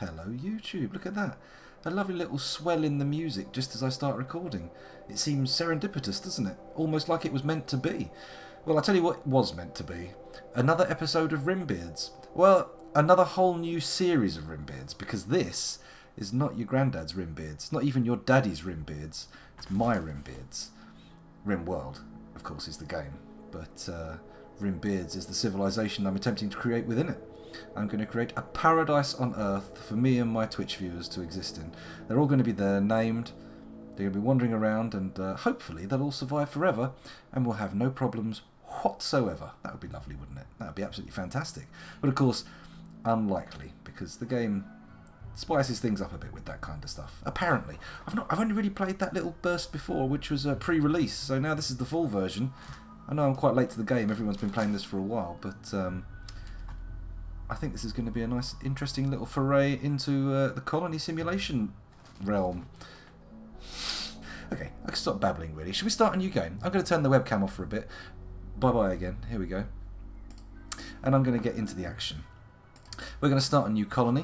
Hello YouTube, look at that. A lovely little swell in the music just as I start recording. It seems serendipitous, doesn't it? Almost like it was meant to be. Well, I'll tell you what it was meant to be. Another episode of Rimbeards. Well, another whole new series of Rimbeards, because this is not your granddad's Rimbeards, not even your daddy's Rimbeards. It's my Rimbeards. Rimworld, of course, is the game, but Rimbeards is the civilization I'm attempting to create within it. I'm going to create a paradise on Earth for me and my Twitch viewers to exist in. They're all going to be there, named. They're going to be wandering around, and hopefully they'll all survive forever, and we'll have no problems whatsoever. That would be lovely, wouldn't it? That would be absolutely fantastic. But of course, unlikely, because the game spices things up a bit with that kind of stuff. Apparently, I've only really played that little burst before, which was a pre-release. So now this is the full version. I know I'm quite late to the game. Everyone's been playing this for a while, but I think this is going to be a nice, interesting little foray into the colony simulation realm. Okay, I can stop babbling really. Should we start a new game? I'm going to turn the webcam off for a bit. Bye-bye again. Here we go. And I'm going to get into the action. We're going to start a new colony.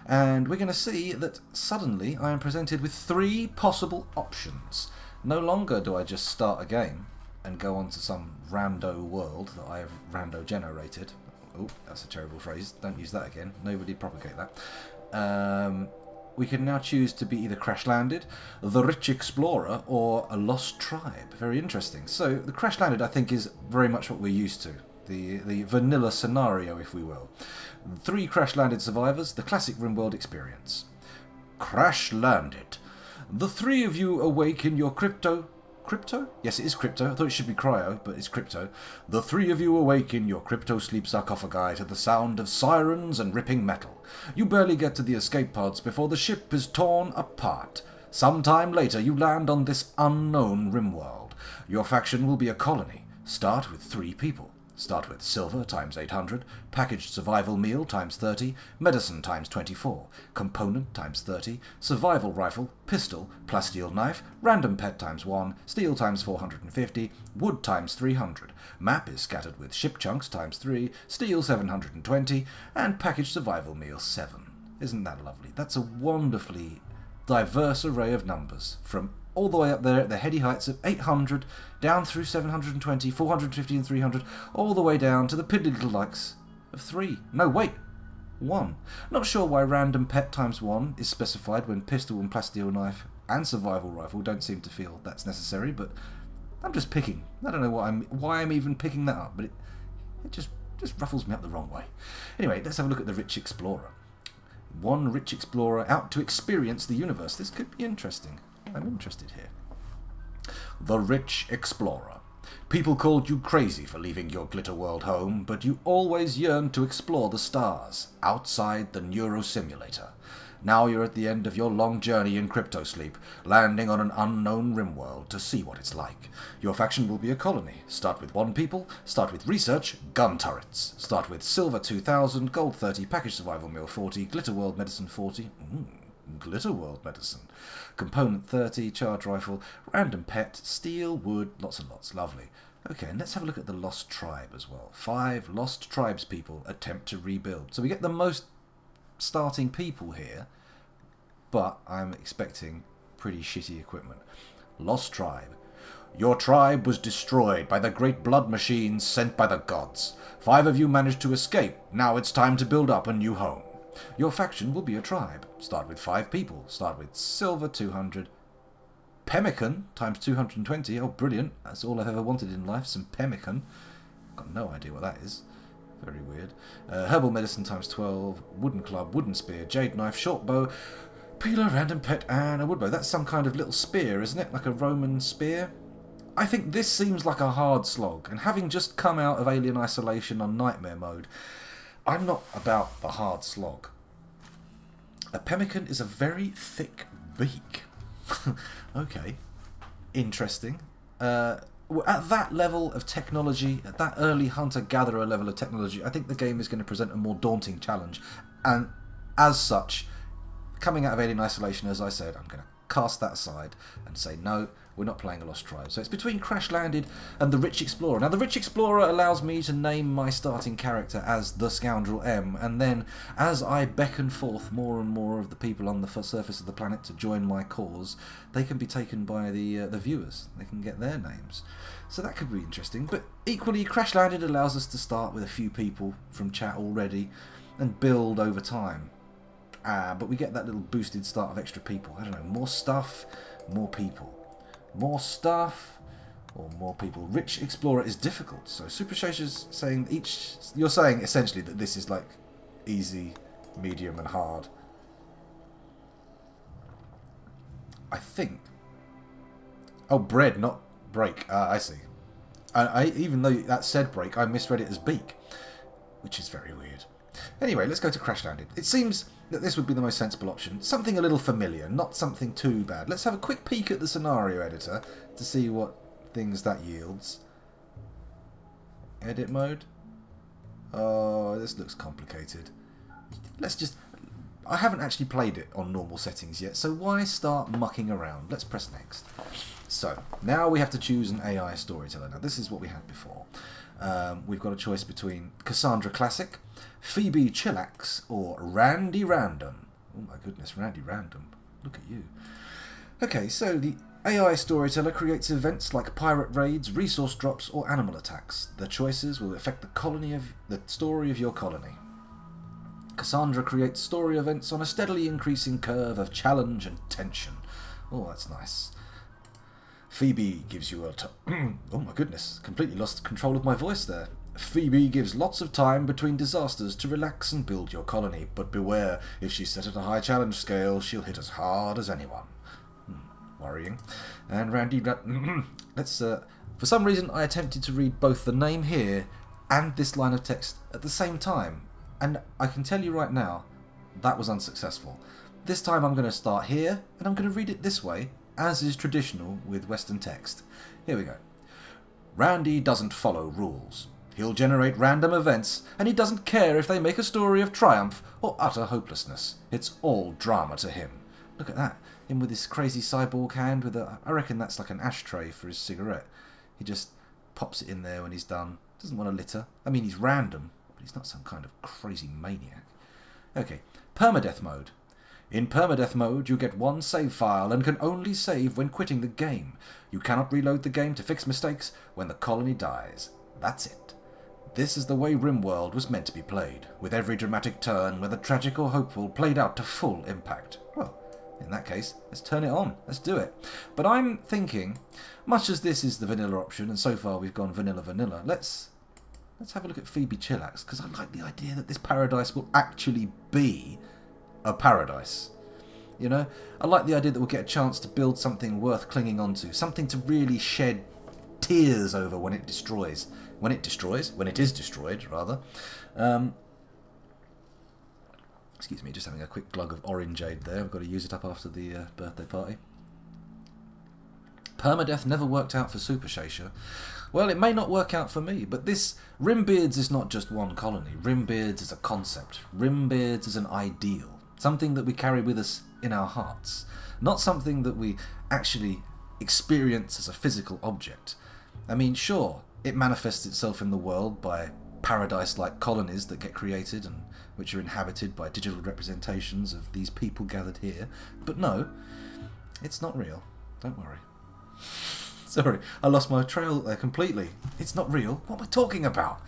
And we're going to see that suddenly I am presented with 3 possible options. No longer do I just start a game and go on to some rando world that I have rando generated. Oh, that's a terrible phrase. Don't use that again. Nobody propagate that. We can now choose to be either crash landed, the rich explorer, or a lost tribe. Very interesting. So the crash landed, I think, is very much what we're used to. The vanilla scenario, if we will. 3 crash landed survivors, the classic Rimworld experience. Crash landed. The 3 of you awake in your crypto. Crypto? Yes, it is crypto. I thought it should be cryo, but it's crypto. The 3 of you awake in your crypto sleep sarcophagi to the sound of sirens and ripping metal. You barely get to the escape pods before the ship is torn apart. Sometime later you land on this unknown Rimworld. Your faction will be a colony. Start with 3 people. Start with silver times 800, packaged survival meal times 30, medicine times 24, component times 30, survival rifle, pistol, plasteel knife, random pet times 1, steel times 450, wood times 300, map is scattered with ship chunks times 3, steel 720, and packaged survival meal 7. Isn't that lovely? That's a wonderfully diverse array of numbers, from all the way up there at the heady heights of 800, down through 720, 450 and 300, all the way down to the piddly little likes of 3. No, wait, 1. Not sure why random pet times 1 is specified when pistol and plasteel knife and survival rifle don't seem to feel that's necessary, but I'm just picking. I don't know why I'm even picking that up, but it just ruffles me up the wrong way. Anyway, let's have a look at the rich explorer. 1 rich explorer out to experience the universe. This could be interesting. I'm interested here. The Rich Explorer. People called you crazy for leaving your glitter world home, but you always yearned to explore the stars, outside the neurosimulator. Now you're at the end of your long journey in crypto sleep, landing on an unknown Rimworld to see what it's like. Your faction will be a colony. Start with 1 people, start with research, gun turrets. Start with silver 2000, gold 30, package survival meal 40, glitter world medicine 40. Glitter world medicine. Component 30, charge rifle, random pet, steel, wood, lots and lots. Lovely. Okay, and let's have a look at the lost tribe as well. 5 lost tribes people attempt to rebuild. So we get the most starting people here, but I'm expecting pretty shitty equipment. Lost tribe. Your tribe was destroyed by the great blood machines sent by the gods. 5 of you managed to escape. Now it's time to build up a new home. Your faction will be a tribe. Start with 5 people. Start with silver 200. Pemmican times 220. Oh, brilliant. That's all I've ever wanted in life, some pemmican. Got no idea what that is. Very weird. Herbal medicine times 12. Wooden club, wooden spear, jade knife, short bow, peeler, random pet, and a wood bow. That's some kind of little spear, isn't it? Like a Roman spear? I think this seems like a hard slog. And having just come out of Alien Isolation on Nightmare mode, I'm not about the hard slog. A pemmican is a very thick beak. Okay. Interesting. At that level of technology, at that early hunter-gatherer level of technology, I think the game is going to present a more daunting challenge. And as such, coming out of Alien Isolation, as I said, I'm going to cast that aside and say, no, we're not playing a Lost Tribe. So it's between Crash Landed and the Rich Explorer. Now, the Rich Explorer allows me to name my starting character as the Scoundrel M, and then as I beckon forth more and more of the people on the surface of the planet to join my cause, they can be taken by the viewers. They can get their names. So that could be interesting. But equally, Crash Landed allows us to start with a few people from chat already and build over time. But we get that little boosted start of extra people. I don't know, more stuff, more people. More stuff or more people. Rich Explorer is difficult. So Super Shasha's saying you're saying essentially that this is like easy, medium and hard. I think. Oh, bread, not break. I see. I even though that said break, I misread it as beak, which is very weird. Anyway, let's go to Crash Landed. It seems that this would be the most sensible option. Something a little familiar, not something too bad. Let's have a quick peek at the scenario editor to see what things that yields. Edit mode. Oh, this looks complicated. Let's just... I haven't actually played it on normal settings yet, so why start mucking around? Let's press next. So, now we have to choose an AI storyteller. Now, this is what we had before. We've got a choice between Cassandra Classic, Phoebe Chillax, or Randy Random. Oh my goodness, Randy Random. Look at you. Okay, so the AI storyteller creates events like pirate raids, resource drops, or animal attacks. The choices will affect the story of your colony. Cassandra creates story events on a steadily increasing curve of challenge and tension. Oh, that's nice. Phoebe gives you oh my goodness, completely lost control of my voice there. Phoebe gives lots of time between disasters to relax and build your colony, but beware, if she's set at a high challenge scale, she'll hit as hard as anyone. Worrying. And Randy, let's, for some reason I attempted to read both the name here and this line of text at the same time, and I can tell you right now, that was unsuccessful. This time I'm going to start here, and I'm going to read it this way, as is traditional with Western text. Here we go. Randy doesn't follow rules. He'll generate random events, and he doesn't care if they make a story of triumph or utter hopelessness. It's all drama to him. Look at that. Him with his crazy cyborg hand with I reckon that's like an ashtray for his cigarette. He just pops it in there when he's done. Doesn't want to litter. I mean, he's random, but he's not some kind of crazy maniac. Okay, permadeath mode. In permadeath mode, you get one save file and can only save when quitting the game. You cannot reload the game to fix mistakes when the colony dies. That's it. This is the way Rimworld was meant to be played, with every dramatic turn, whether tragic or hopeful, played out to full impact. Well, in that case, let's turn it on. Let's do it. But I'm thinking, much as this is the vanilla option, and so far we've gone vanilla, let's have a look at Phoebe Chillax, because I like the idea that this paradise will actually be a paradise. You know, I like the idea that we'll get a chance to build something worth clinging onto, something to really shed tears over when it destroys. When it is destroyed, rather. Excuse me, just having a quick glug of orangeade there. I've got to use it up after the birthday party. Permadeath never worked out for Super Shasha. Well, it may not work out for me, but this Rimbeards is not just one colony. Rimbeards is a concept. Rimbeards is an ideal. Something that we carry with us in our hearts. Not something that we actually experience as a physical object. I mean, sure, it manifests itself in the world by paradise-like colonies that get created and which are inhabited by digital representations of these people gathered here. But no, it's not real. Don't worry. Sorry, I lost my trail there completely. It's not real. What am I talking about?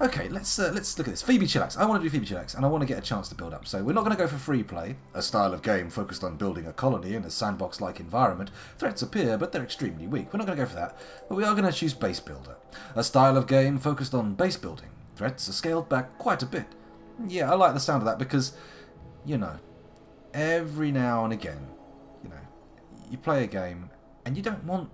Okay, let's look at this. Phoebe Chillax. I want to do Phoebe Chillax, and I want to get a chance to build up. So we're not going to go for free play, a style of game focused on building a colony in a sandbox-like environment. Threats appear, but they're extremely weak. We're not going to go for that, but we are going to choose base builder, a style of game focused on base building. Threats are scaled back quite a bit. Yeah, I like the sound of that because, you know, every now and again, you know, you play a game and you don't want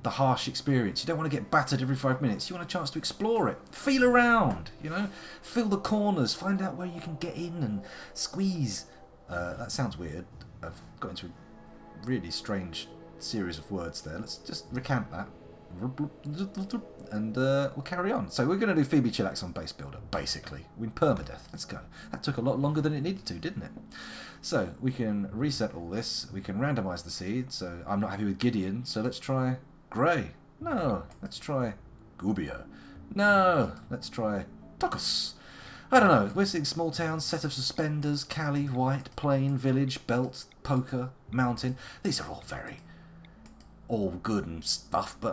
the harsh experience. You don't want to get battered every 5 minutes. You want a chance to explore it. Feel around, you know. Feel the corners. Find out where you can get in and squeeze. That sounds weird. I've got into a really strange series of words there. Let's just recant that. And we'll carry on. So we're going to do Phoebe Chillax on Base Builder, basically. Win permadeath. Let's go. That took a lot longer than it needed to, didn't it? So we can reset all this. We can randomise the seed. So I'm not happy with Gideon, so let's try Grey. No. Let's try Gubia. No. Let's try Tokus. I don't know. We're seeing small towns, set of suspenders, Cali, white, plain, village, belt, poker, mountain. These are all very... all good and stuff, but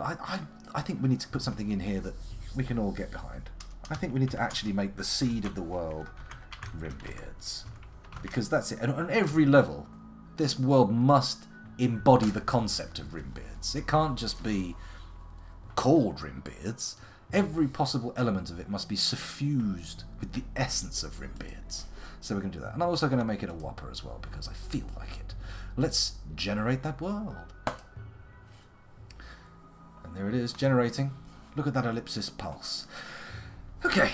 I think we need to put something in here that we can all get behind. I think we need to actually make the seed of the world Rimbeards. Because that's it. And on every level, this world must embody the concept of Rimbeards. It can't just be called Rimbeards. Every possible element of it must be suffused with the essence of Rimbeards. So we're going to do that. And I'm also going to make it a whopper as well, because I feel like it. Let's generate that world. And there it is, generating. Look at that ellipsis pulse. Okay.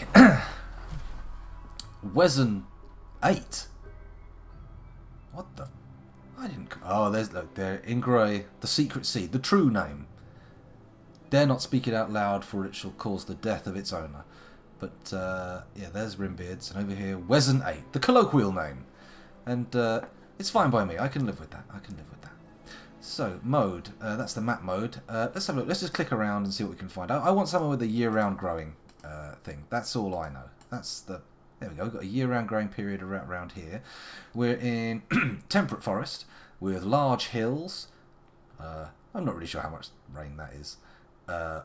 Wezen 8. What the... I didn't... Oh, there's... Look, there in grey. The secret seed. The true name. Dare not speak it out loud, for it shall cause the death of its owner. But, yeah, there's Rimbeards. And over here, Wezen 8. The colloquial name. And it's fine by me. I can live with that. I can live with that. So, mode. That's the map mode. Let's have a look. Let's just click around and see what we can find. I want somewhere with a year-round growing thing. That's all I know. That's the... There we go. We've got a year-round growing period around here. We're in temperate forest with large hills. I'm not really sure how much rain that is.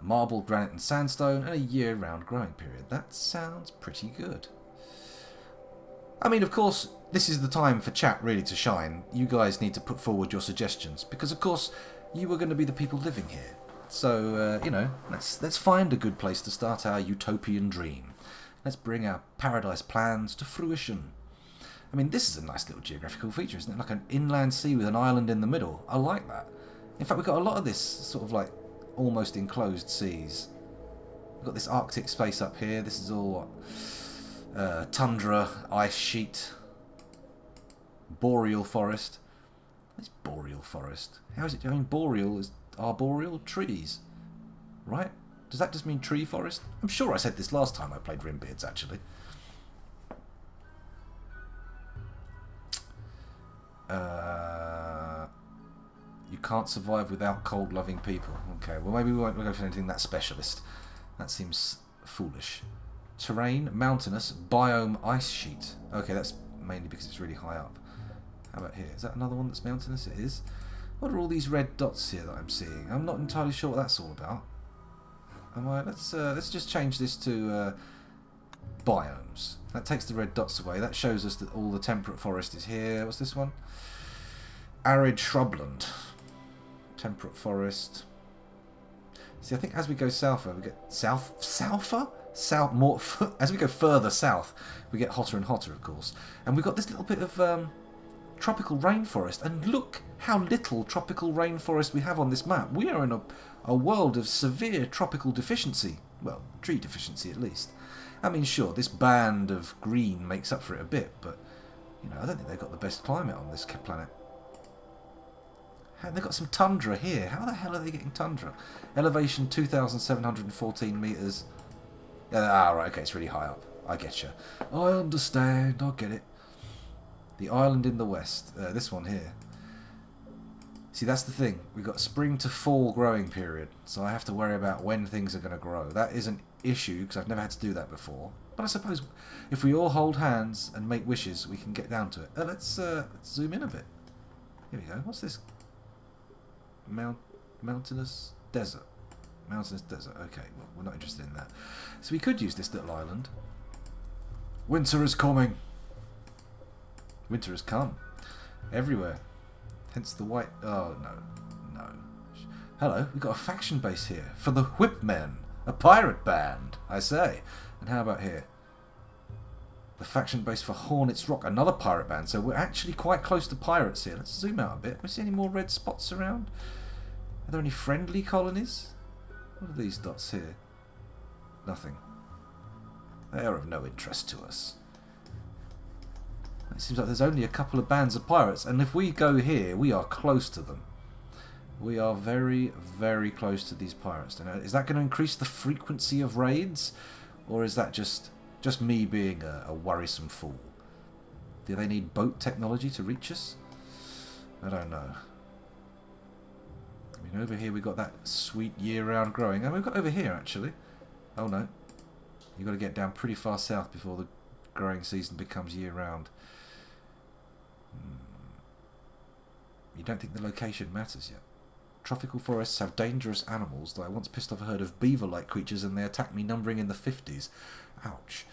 Marble, granite and sandstone, and a year-round growing period. That sounds pretty good. I mean, of course, this is the time for chat really to shine. You guys need to put forward your suggestions, because of course you are going to be the people living here. So, you know, let's find a good place to start our utopian dream. Let's bring our paradise plans to fruition. I mean, this is a nice little geographical feature, isn't it? Like an inland sea with an island in the middle. I like that. In fact, we've got a lot of this sort of like almost enclosed seas. We've got this Arctic space up here. This is all tundra, ice sheet, boreal forest. It's boreal forest. How is it? I mean, boreal is arboreal trees, right? Does that just mean tree forest? I'm sure I said this last time I played Rimbeards, actually. You can't survive without cold-loving people. Okay, well maybe we won't go for anything that specialist. That seems foolish. Terrain, mountainous, biome, ice sheet. Okay, that's mainly because it's really high up. How about here? Is that another one that's mountainous? It is. What are all these red dots here that I'm seeing? I'm not entirely sure what that's all about. Let's just change this to biomes. That takes the red dots away. That shows us that all the temperate forest is here. What's this one? Arid shrubland. Temperate forest. See, I think as we go souther, we get more. As we go further south, we get hotter and hotter, of course. And we've got this little bit of tropical rainforest. And look how little tropical rainforest we have on this map. We are in a world of severe tropical deficiency. Well, tree deficiency at least. I mean, sure, this band of green makes up for it a bit, but you know, I don't think they've got the best climate on this planet. And they've got some tundra here. How the hell are they getting tundra? Elevation 2,714 metres. Right, okay, it's really high up. I get you. I understand, I get it. The island in the west. This one here. See, that's the thing. We've got spring to fall growing period, so I have to worry about when things are going to grow. That is an issue, because I've never had to do that before. But I suppose if we all hold hands and make wishes, we can get down to it. Let's zoom in a bit. Here we go. What's this? Mountainous desert. Mountainous desert. Okay, well, we're not interested in that. So we could use this little island. Winter is coming. Winter has come. Everywhere. Hence the white... Oh, no. No. Hello, we've got a faction base here. For the Whipmen. A pirate band, I say. And how about here? The faction base for Hornets Rock. Another pirate band. So we're actually quite close to pirates here. Let's zoom out a bit. We see any more red spots around? Are there any friendly colonies? What are these dots here? Nothing. They are of no interest to us. It seems like there's only a couple of bands of pirates, and if we go here, we are close to them. We are very, very close to these pirates. Now, is that going to increase the frequency of raids? Or is that just me being a worrisome fool? Do they need boat technology to reach us? I don't know. I mean, over here we've got that sweet year-round growing. And we've got over here, actually. Oh, no. You've got to get down pretty far south before the growing season becomes year-round. You don't think the location matters yet? Tropical forests have dangerous animals, though I once pissed off a herd of beaver-like creatures and they attacked me numbering in the 50s. Ouch.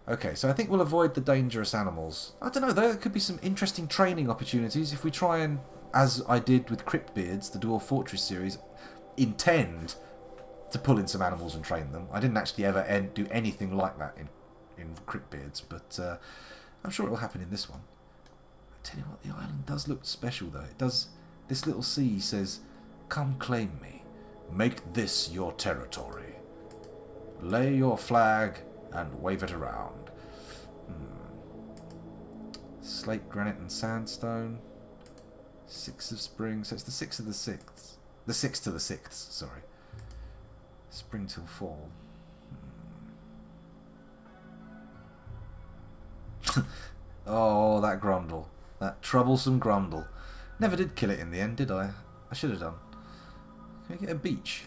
Okay, so I think we'll avoid the dangerous animals. I don't know, there could be some interesting training opportunities if we try and, as I did with Cryptbeards, the Dwarf Fortress series, intend to pull in some animals and train them. I didn't actually ever do anything like that in Cryptbeards, but I'm sure it will happen in this one. I tell you what, the island does look special, though. It does. This little sea says, "Come claim me. Make this your territory. Lay your flag and wave it around." Slate, granite, and sandstone. 6 of spring. So it's the 6th of the 6th. The 6th to the 6th, sorry. Spring till fall. Oh, that Grundle. That troublesome Grundle. Never did kill it in the end, did I? I should have done. Can we get a beach?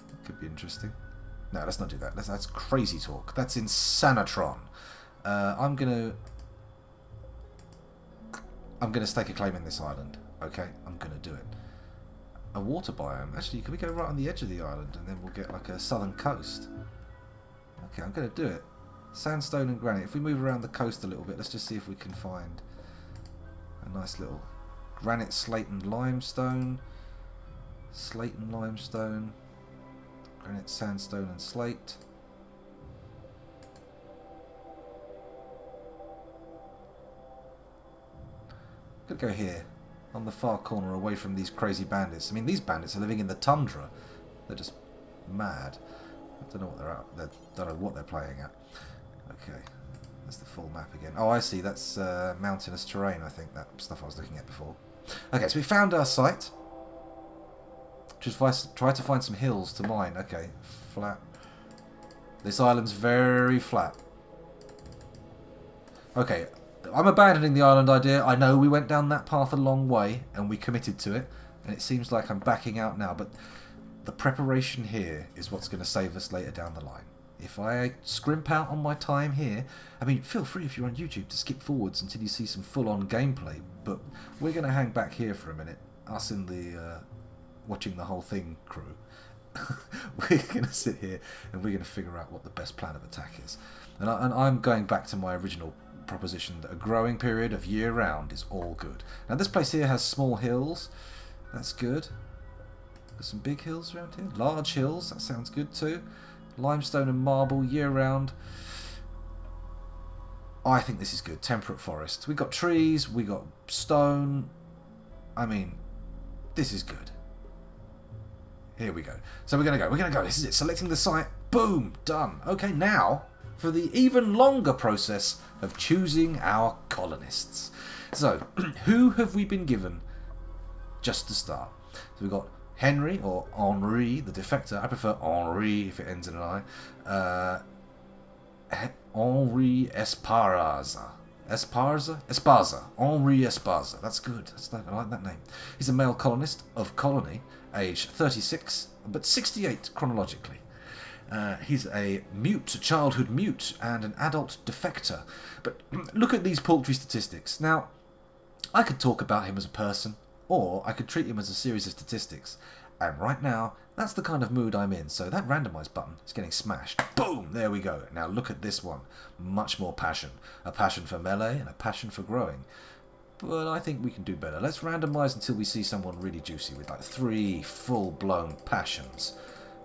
That could be interesting. No, let's not do that. That's crazy talk. That's Insanatron. I'm gonna stake a claim in this island. Okay, I'm gonna do it. A water biome. Actually, can we go right on the edge of the island and then we'll get like a southern coast? Okay, I'm gonna do it. Sandstone and granite. If we move around the coast a little bit, let's just see if we can find a nice little granite, slate and limestone. Slate and limestone. Granite, sandstone and slate. Could go here, on the far corner, away from these crazy bandits. I mean, these bandits are living in the tundra. They're just mad. I don't know what they're at. I don't know what they're playing at. Okay, that's the full map again. Oh, I see. That's mountainous terrain, I think. That stuff I was looking at before. Okay, so we found our site. Just try to find some hills to mine. Okay, flat. This island's very flat. Okay, I'm abandoning the island idea. I know we went down that path a long way and we committed to it. And it seems like I'm backing out now. But the preparation here is what's going to save us later down the line. If I scrimp out on my time here, I mean, feel free if you're on YouTube to skip forwards until you see some full-on gameplay. But we're going to hang back here for a minute. Us in the watching the whole thing crew. We're going to sit here and we're going to figure out what the best plan of attack is. And I'm going back to my original proposition that a growing period of year-round is all good. Now this place here has small hills. That's good. Got some big hills around here. Large hills. That sounds good too. Limestone and marble year-round. I think this is good. Temperate forest. We got trees. We got stone. I mean, this is good. Here we go. So we're going to go. We're going to go. This is it. Selecting the site. Boom. Done. Okay, now for the even longer process of choosing our colonists. So, who have we been given just to start? So we've got Henry, or Henri, the defector. I prefer Henri if it ends in an I. Henri Esparza. Esparza. Henri Esparza. That's good. I like that name. He's a male colonist of colony, age 36, but 68 chronologically. He's a childhood mute, and an adult defector. But look at these paltry statistics. Now, I could talk about him as a person, or I could treat him as a series of statistics. And right now, that's the kind of mood I'm in. So that randomise button is getting smashed. Boom! There we go. Now look at this one. Much more passion. A passion for melee and a passion for growing. But I think we can do better. Let's randomise until we see someone really juicy with like 3 full-blown passions.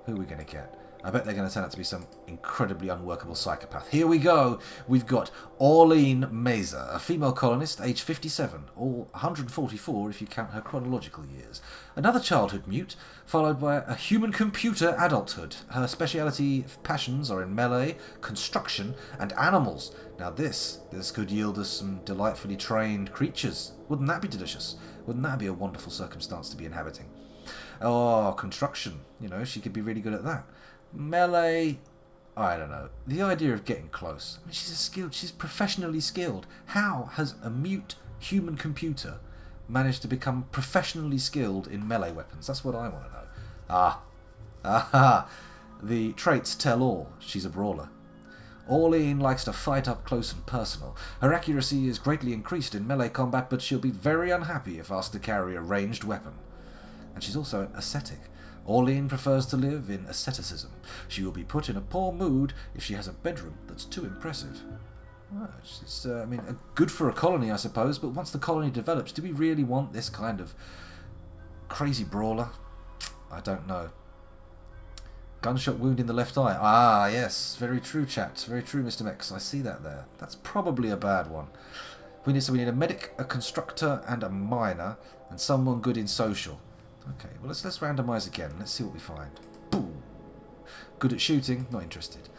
Who are we going to get? I bet they're going to turn out to be some incredibly unworkable psychopath. Here we go. We've got Orlean Meza, a female colonist, age 57, or 144 if you count her chronological years. Another childhood mute, followed by a human-computer adulthood. Her speciality passions are in melee, construction, and animals. Now this could yield us some delightfully trained creatures. Wouldn't that be delicious? Wouldn't that be a wonderful circumstance to be inhabiting? Oh, construction. She could be really good at that. Melee, I don't know. The idea of getting close. I mean, she's professionally skilled. How has a mute human computer managed to become professionally skilled in melee weapons? That's what I want to know. Aha. The traits tell all. She's a brawler. Orlean likes to fight up close and personal. Her accuracy is greatly increased in melee combat, but she'll be very unhappy if asked to carry a ranged weapon. And she's also an ascetic. Orlean prefers to live in asceticism. She will be put in a poor mood if she has a bedroom that's too impressive. Well, it's good for a colony, I suppose, but once the colony develops, do we really want this kind of crazy brawler? I don't know. Gunshot wound in the left eye. Ah, yes. Very true, chat. Very true, Mr. Mex. I see that there. That's probably a bad one. We need a medic, a constructor, and a miner, and someone good in social. Okay, well, let's randomise again. Let's see what we find. Boom. Good at shooting, not interested.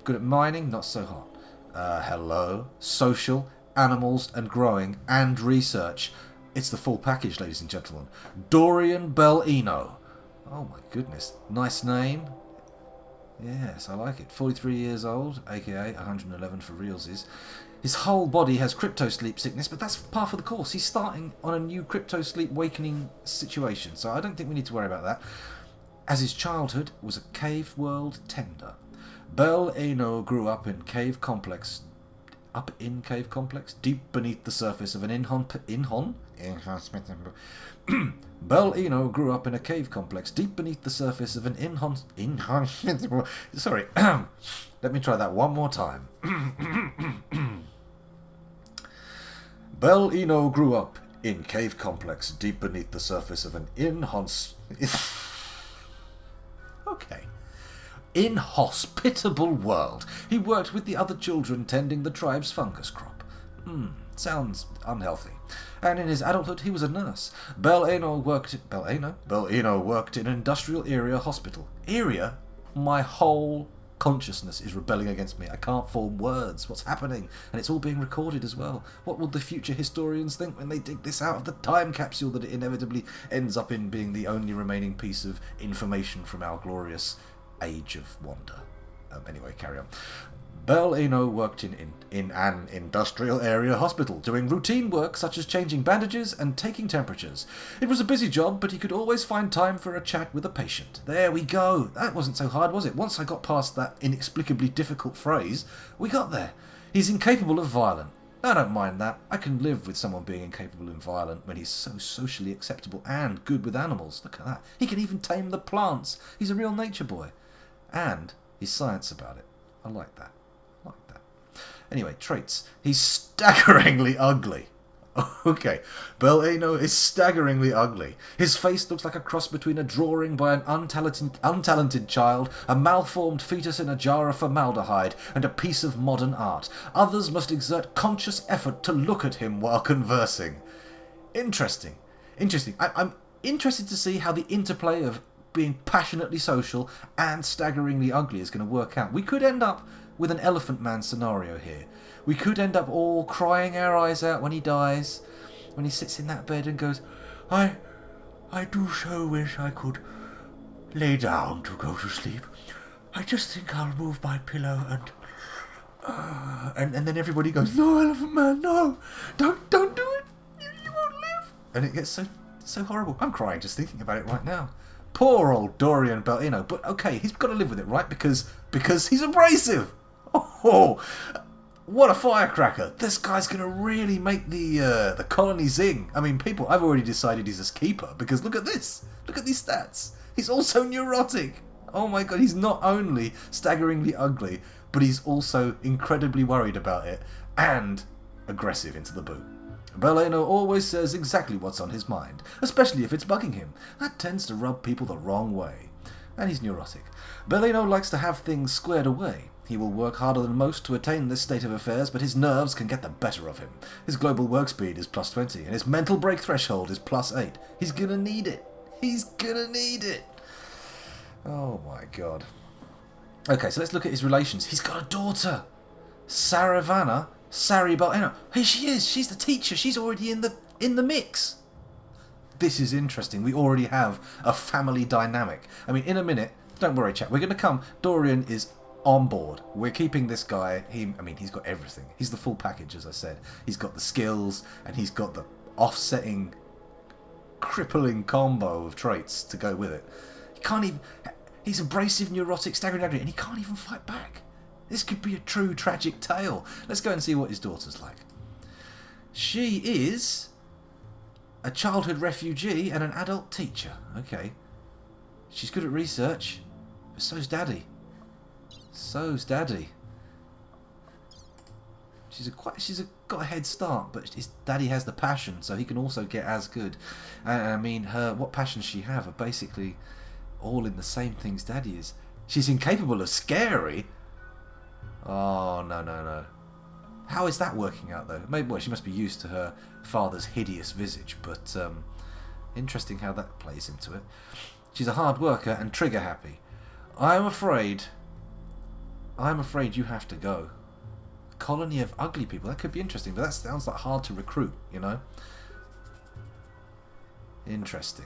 Good at mining, not so hot. Hello. Social, animals, and growing, and research. It's the full package, ladies and gentlemen. Dorian Bellino. Oh my goodness. Nice name. Yes, I like it. 43 years old, aka 111 for realsies. His whole body has crypto sleep sickness, but that's par of the course. He's starting on a new crypto sleep wakening situation, so I don't think we need to worry about that. As his childhood was a cave world tender. Bel Eno grew up in cave complex, deep beneath the surface of an Bel Eno grew up in a cave complex deep beneath the surface of an Sorry, let me try that one more time. Bel Eno grew up in cave complex deep beneath the surface of an Okay. Inhospitable world. He worked with the other children tending the tribe's fungus crop. Sounds unhealthy. And in his adulthood, he was a nurse. Bel Eno worked in an industrial area hospital. Area? My whole consciousness is rebelling against me. I can't form words. What's happening? And it's all being recorded as well. What will the future historians think when they dig this out of the time capsule that it inevitably ends up in being the only remaining piece of information from our glorious age of wonder? Anyway, carry on. Bel Eno worked in an industrial area hospital, doing routine work such as changing bandages and taking temperatures. It was a busy job, but he could always find time for a chat with a patient. There we go. That wasn't so hard, was it? Once I got past that inexplicably difficult phrase, we got there. He's incapable of violence. I don't mind that. I can live with someone being incapable and violent when he's so socially acceptable and good with animals. Look at that. He can even tame the plants. He's a real nature boy. And he's science about it. I like that. Anyway, traits. He's staggeringly ugly. Okay, Bel Eno is staggeringly ugly. His face looks like a cross between a drawing by an untalented child, a malformed fetus in a jar of formaldehyde, and a piece of modern art. Others must exert conscious effort to look at him while conversing. Interesting. I'm interested to see how the interplay of being passionately social and staggeringly ugly is going to work out. We could end up with an Elephant Man scenario here. We could end up all crying our eyes out when he dies, when he sits in that bed and goes, I do so wish I could lay down to go to sleep. I just think I'll move my pillow and then everybody goes, no, Elephant Man, no, don't do it, you won't live. And it gets so horrible. I'm crying just thinking about it right now. Poor old Dorian Bel Eno, but okay, he's got to live with it, right? Because he's abrasive. Oh, what a firecracker! This guy's gonna really make the colony zing. I mean, people, I've already decided he's a keeper because look at this. Look at these stats. He's also neurotic. Oh my god, he's not only staggeringly ugly, but he's also incredibly worried about it and aggressive into the boot. Bel Eno always says exactly what's on his mind, especially if it's bugging him. That tends to rub people the wrong way. And he's neurotic. Bel Eno likes to have things squared away. He will work harder than most to attain this state of affairs, but his nerves can get the better of him. His global work speed is plus 20, and his mental break threshold is plus 8. He's gonna need it. He's gonna need it. Oh my god. Okay, so let's look at his relations. He's got a daughter. Saravana. Sari Bel Eno. Here she is. She's the teacher. She's already in the mix. this is interesting. We already have a family dynamic. I mean, in a minute, don't worry, chat. We're going to come. Dorian is on board. We're keeping this guy. He's got everything. He's the full package, as I said. He's got the skills, and he's got the offsetting, crippling combo of traits to go with it. He can't even... He's abrasive, neurotic, staggering, and he can't even fight back. This could be a true tragic tale. Let's go and see what his daughter's like. She is a childhood refugee and an adult teacher. Okay. She's good at research, but so's Daddy. So's Daddy. She's got a head start, but his Daddy has the passion, so he can also get as good. And I mean, what passions she have are basically all in the same things Daddy is. She's incapable of scary. Oh, no. How is that working out, though? Maybe, well, she must be used to her father's hideous visage, but interesting how that plays into it. She's a hard worker and trigger happy. I'm afraid you have to go. Colony of ugly people. That could be interesting, but that sounds like hard to recruit, you know? Interesting.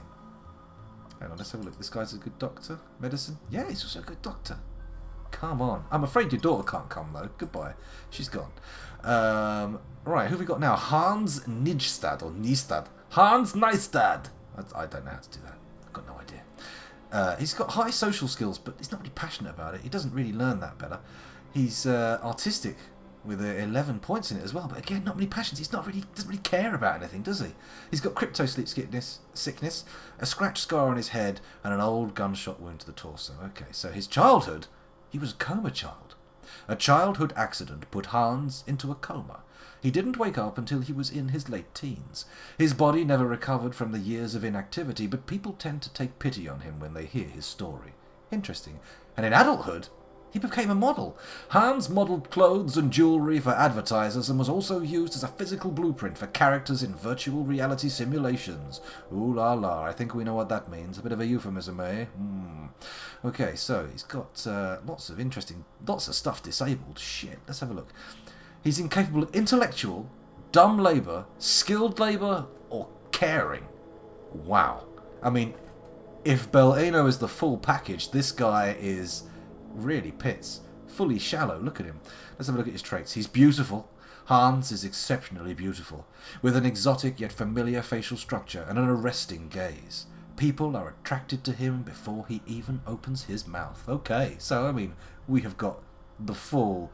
Hang on, let's have a look. This guy's a good doctor? Medicine? Yeah, he's also a good doctor. Come on. I'm afraid your daughter can't come, though. Goodbye. She's gone. Right, who have we got now? Hans Nijstad, or Nistad. Hans Nystad. I don't know how to do that. I've got no idea. He's got high social skills, but he's not really passionate about it. He doesn't really learn that better. He's artistic, with 11 points in it as well. But again, not many passions. Doesn't really care about anything, does he? He's got crypto sleep sickness, a scratch scar on his head, and an old gunshot wound to the torso. Okay, so his childhood, he was a coma child. A childhood accident put Hans into a coma. He didn't wake up until he was in his late teens. His body never recovered from the years of inactivity, but people tend to take pity on him when they hear his story. Interesting. And in adulthood, he became a model. Hans modelled clothes and jewellery for advertisers and was also used as a physical blueprint for characters in virtual reality simulations. Ooh la la, I think we know what that means. A bit of a euphemism, eh? Okay, so he's got lots of stuff disabled. Shit, let's have a look. He's incapable of intellectual, dumb labour, skilled labour, or caring. Wow. I mean, if Belano is the full package, this guy is really pits. Fully shallow. Look at him. Let's have a look at his traits. He's beautiful. Hans is exceptionally beautiful, with an exotic yet familiar facial structure and an arresting gaze. People are attracted to him before he even opens his mouth. Okay, so I mean, we have got the full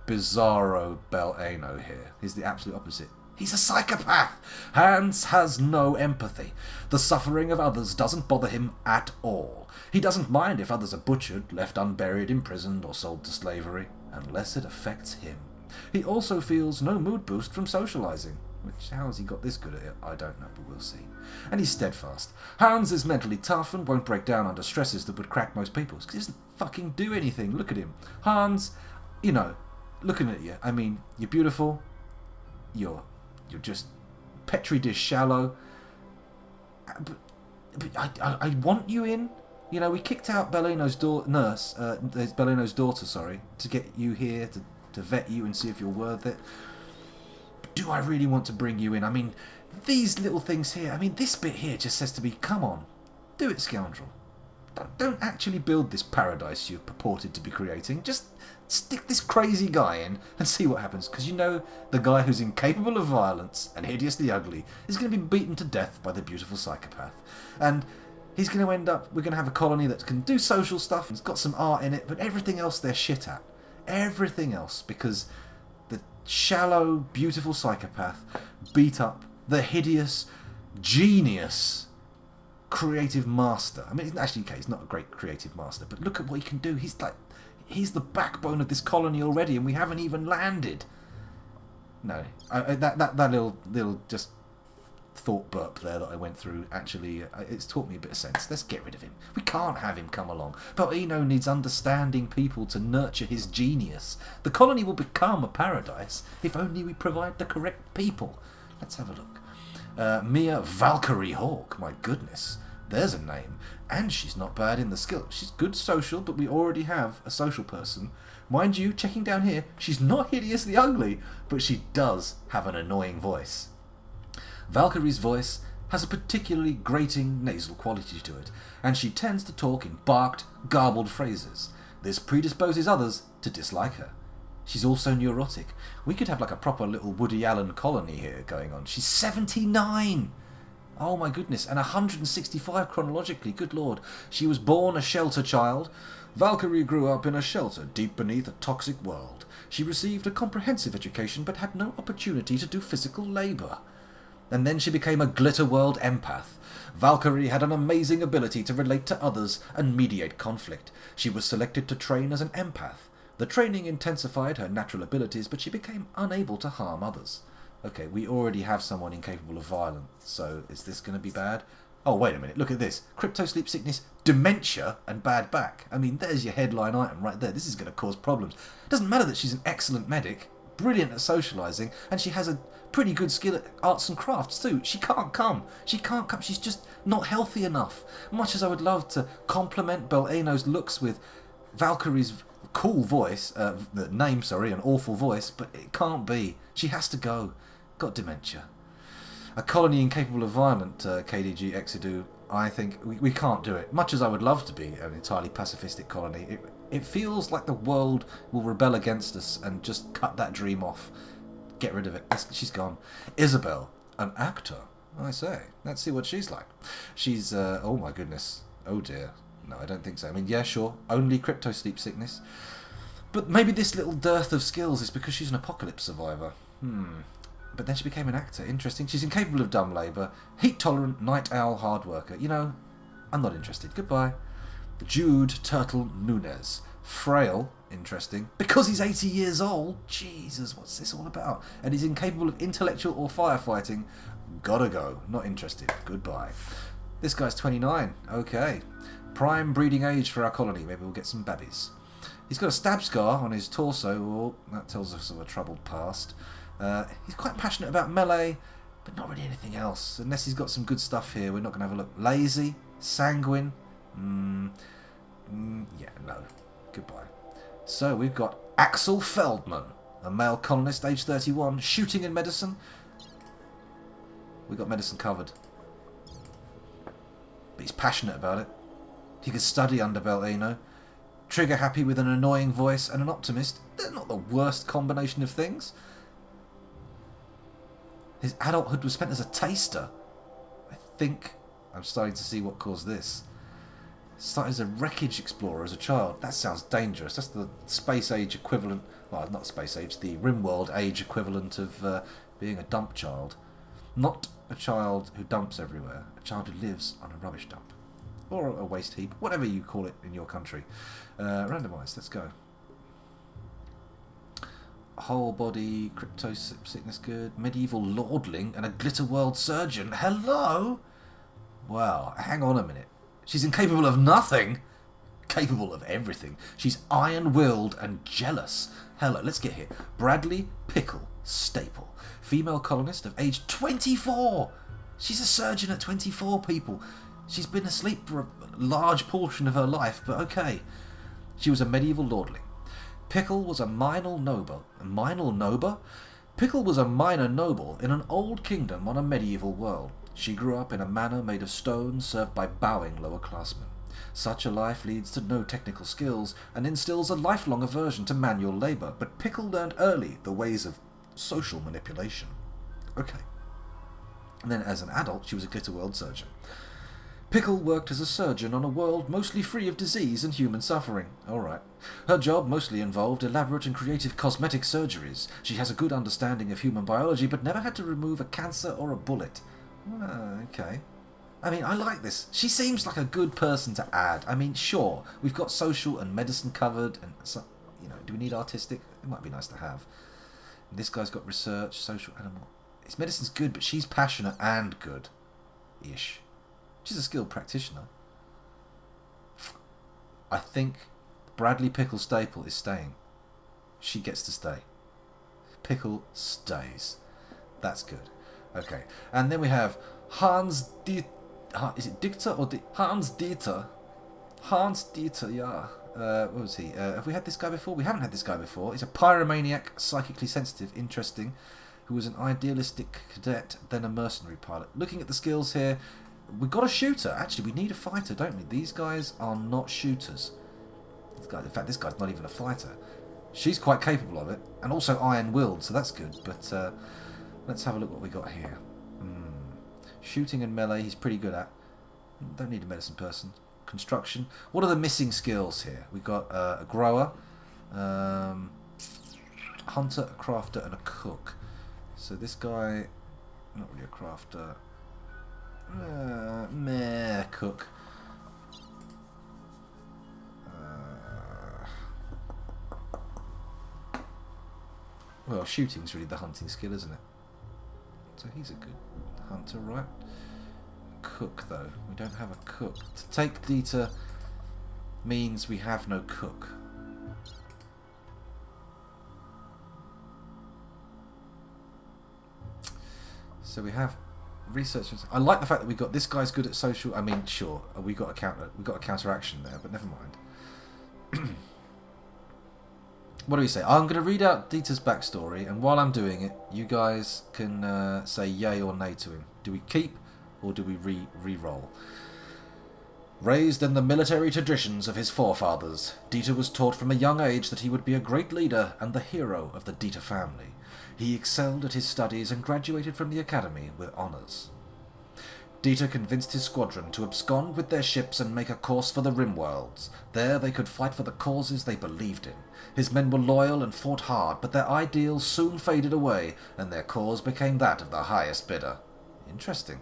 bizarro Belano here. He's the absolute opposite. He's a psychopath. Hans has no empathy. The suffering of others doesn't bother him at all. He doesn't mind if others are butchered, left unburied, imprisoned, or sold to slavery, unless it affects him. He also feels no mood boost from socialising. Which, how has he got this good at it? I don't know, but we'll see. And he's steadfast. Hans is mentally tough and won't break down under stresses that would crack most people, because he doesn't fucking do anything. Look at him. Hans, you know, looking at you, I mean, you're beautiful, you're just petri dish shallow, but I want you in. You know, we kicked out Belano's daughter, to get you here, to vet you and see if you're worth it. But do I really want to bring you in? I mean, these little things here, I mean, this bit here just says to me, come on, do it, scoundrel. Don't actually build this paradise you've purported to be creating. Just stick this crazy guy in and see what happens. Because you know the guy who's incapable of violence and hideously ugly is going to be beaten to death by the beautiful psychopath. And he's going to end up, we're going to have a colony that can do social stuff and it's got some art in it, but everything else they're shit at. Everything else, because the shallow, beautiful psychopath beat up the hideous, genius creative master. I mean, actually, okay, he's not a great creative master, but look at what he can do. He's the backbone of this colony already, and we haven't even landed. No, that little just thought burp there that I went through, actually, it's taught me a bit of sense. Let's get rid of him. We can't have him come along. Belano needs understanding people to nurture his genius. The colony will become a paradise if only we provide the correct people. Let's have a look. Mia Valkyrie Hawk, my goodness, there's a name. And she's not bad in the skill. She's good social, but we already have a social person. Mind you, checking down here, she's not hideously ugly, but she does have an annoying voice. Valkyrie's voice has a particularly grating nasal quality to it, and she tends to talk in barked, garbled phrases. This predisposes others to dislike her. She's also neurotic. We could have like a proper little Woody Allen colony here going on. She's 79! Oh my goodness, and 165 chronologically, good lord. She was born a shelter child. Valkyrie grew up in a shelter deep beneath a toxic world. She received a comprehensive education but had no opportunity to do physical labour. And then she became a glitter world empath. Valkyrie had an amazing ability to relate to others and mediate conflict. She was selected to train as an empath. The training intensified her natural abilities, but she became unable to harm others. Okay, we already have someone incapable of violence, so is this going to be bad? Oh, wait a minute, look at this. Crypto sleep sickness, dementia, and bad back. I mean, there's your headline item right there. This is going to cause problems. Doesn't matter that she's an excellent medic, brilliant at socialising, and she has a pretty good skill at arts and crafts too. She can't come. She's just not healthy enough. Much as I would love to compliment Beleno's looks with Valkyrie's cool voice, an awful voice, but it can't be. She has to go. Got dementia. A colony incapable of violent KDG Exedu, I think we can't do it. Much as I would love to be an entirely pacifistic colony, it feels like the world will rebel against us and just cut that dream off. Get rid of it. She's gone. Isabel, an actor. I say. Let's see what she's like. She's, oh my goodness. Oh dear. No, I don't think so. I mean, yeah, sure. Only crypto sleep sickness. But maybe this little dearth of skills is because she's an apocalypse survivor. But then she became an actor. Interesting. She's incapable of dumb labour. Heat-tolerant, night owl, hard worker. You know, I'm not interested. Goodbye. Jude Turtle Nunez. Frail. Interesting. Because he's 80 years old. Jesus, what's this all about? And he's incapable of intellectual or firefighting. Gotta go. Not interested. Goodbye. This guy's 29. Okay. Prime breeding age for our colony. Maybe we'll get some babbies. He's got a stab scar on his torso. Oh, that tells us of a troubled past. He's quite passionate about melee, but not really anything else. Unless he's got some good stuff here, we're not going to have a look. Lazy, sanguine. Yeah, no. Goodbye. So we've got Axel Feldman, a male colonist, age 31, shooting in medicine. We got medicine covered. But he's passionate about it. He can study under Beleno. Trigger happy with an annoying voice and an optimist. They're not the worst combination of things. His adulthood was spent as a taster. I think I'm starting to see what caused this. Started as a wreckage explorer as a child. That sounds dangerous. That's the space age equivalent. Well, not space age, the Rimworld age equivalent of being a dump child. Not a child who dumps everywhere. A child who lives on a rubbish dump. Or a waste heap. Whatever you call it in your country. Randomised. Let's go. Whole body, crypto sickness good, medieval lordling, and a glitter world surgeon. Hello? Well, hang on a minute. She's incapable of nothing. Capable of everything. She's iron-willed and jealous. Hello, let's get here. Bradley Pickle Staple. Female colonist of age 24. She's a surgeon at 24, people. She's been asleep for a large portion of her life, but okay. She was a medieval lordling. Pickle was a minor noble. A minor noble? Pickle was a minor noble in an old kingdom on a medieval world. She grew up in a manor made of stone served by bowing lower classmen. Such a life leads to no technical skills and instills a lifelong aversion to manual labour, but Pickle learned early the ways of social manipulation. Okay. And then as an adult, she was a glitter world surgeon. Pickle worked as a surgeon on a world mostly free of disease and human suffering. Alright. Her job mostly involved elaborate and creative cosmetic surgeries. She has a good understanding of human biology, but never had to remove a cancer or a bullet. Okay. I mean, I like this. She seems like a good person to add. I mean, sure, we've got social and medicine covered, and so, you know, do we need artistic? It might be nice to have. And this guy's got research, social, animal. His medicine's good, but she's passionate and good. Ish. She's a skilled practitioner. I think Bradley Pickle Staple is staying. She gets to stay. Pickle stays. That's good. Okay. And then we have Hans Dieter. Is it Dieter or Hans Dieter? Hans Dieter, yeah. What was he? Have we had this guy before? We haven't had this guy before. He's a pyromaniac, psychically sensitive, interesting. who was an idealistic cadet, then a mercenary pilot. Looking at the skills here, we've got a shooter. Actually, we need a fighter, don't we? These guys are not shooters. In fact, this guy's not even a fighter. She's quite capable of it, and also iron-willed, so that's good. But let's have a look what we got here. Shooting and melee, he's pretty good at. Don't need a medicine person. Construction. What are the missing skills here? We've got a grower, hunter, a crafter, and a cook. So this guy, not really a crafter. Cook. Well, shooting's really the hunting skill, isn't it? So he's a good hunter, right? Cook, though. We don't have a cook. To take Dieter means we have no cook. So we have researchers. I like the fact that we got this guy's good at social. I mean, sure, we got a counteraction there, but never mind. What do we say? I'm going to read out Dieter's backstory, and while I'm doing it, you guys can say yay or nay to him. Do we keep, or do we re-roll? Raised in the military traditions of his forefathers, Dieter was taught from a young age that he would be a great leader and the hero of the Dieter family. He excelled at his studies and graduated from the academy with honours. Dieter convinced his squadron to abscond with their ships and make a course for the Rimworlds. There they could fight for the causes they believed in. His men were loyal and fought hard, but their ideals soon faded away, and their cause became that of the highest bidder. Interesting.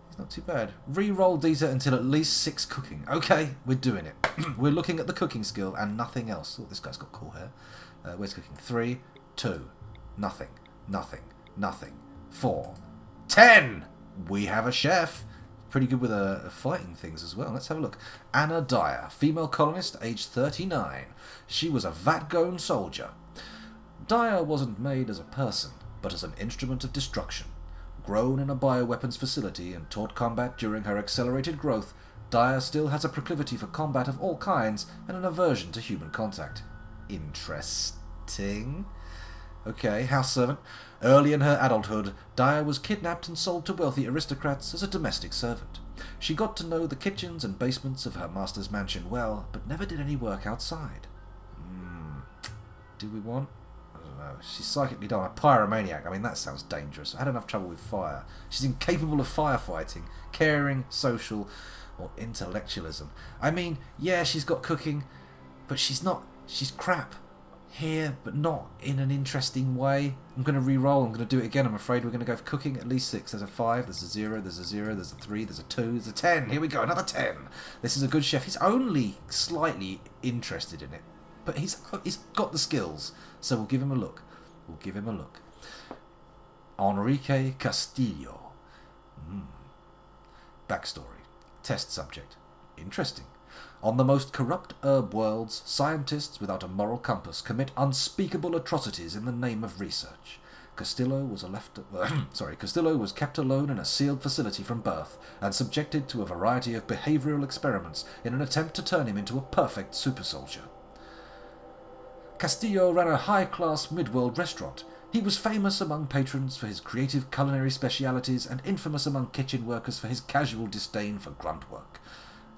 It's not too bad. Re-roll Dieter until at least 6 cooking. Okay, we're doing it. We're looking at the cooking skill and nothing else. Oh, this guy's got cool hair. Where's cooking? 3, 2, nothing, nothing, nothing. 4, 10! We have a chef. Pretty good with fighting things as well. Let's have a look. Anna Dyer, female colonist, aged 39. She was a Vatgone soldier. Dyer wasn't made as a person, but as an instrument of destruction. Grown in a bioweapons facility and taught combat during her accelerated growth, Dyer still has a proclivity for combat of all kinds and an aversion to human contact. Interesting. Okay, house servant. Early in her adulthood, Dyer was kidnapped and sold to wealthy aristocrats as a domestic servant. She got to know the kitchens and basements of her master's mansion well, but never did any work outside. Do we want? I don't know. She's psychically done. A pyromaniac. I mean, that sounds dangerous. I had enough trouble with fire. She's incapable of firefighting, caring, social, or intellectualism. I mean, yeah, she's got cooking, but she's not. She's crap. Here, but not in an interesting way. I'm going to re-roll. I'm going to do it again. I'm afraid we're going to go for cooking at least 6. There's a 5, there's a 0, there's a 0, there's a 3, there's a 2, there's a 10. Here we go, another 10. This is a good chef. He's only slightly interested in it, but he's got the skills, so we'll give him a look. We'll give him a look. Enrique Castillo. Backstory. Test subject. Interesting. On the most corrupt herb worlds, scientists without a moral compass commit unspeakable atrocities in the name of research. Castillo was kept alone in a sealed facility from birth and subjected to a variety of behavioral experiments in an attempt to turn him into a perfect super soldier. Castillo ran a high-class mid-world restaurant. He was famous among patrons for his creative culinary specialities and infamous among kitchen workers for his casual disdain for grunt work.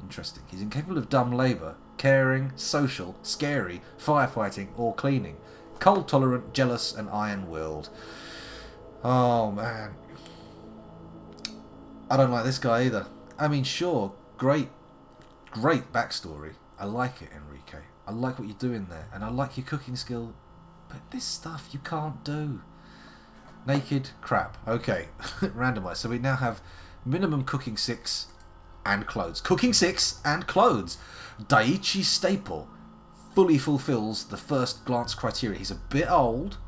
Interesting. He's incapable of dumb labour, caring, social, scary, firefighting, or cleaning. Cold-tolerant, jealous, and iron-willed. Oh, man. I don't like this guy either. I mean, sure, great backstory. I like it, Enrique. I like what you're doing there, and I like your cooking skill, but this stuff you can't do. Naked, crap. Okay, randomised. So we now have minimum cooking 6 and clothes. Cooking 6 and clothes. Daiichi Staple fully fulfills the first glance criteria. He's a bit old,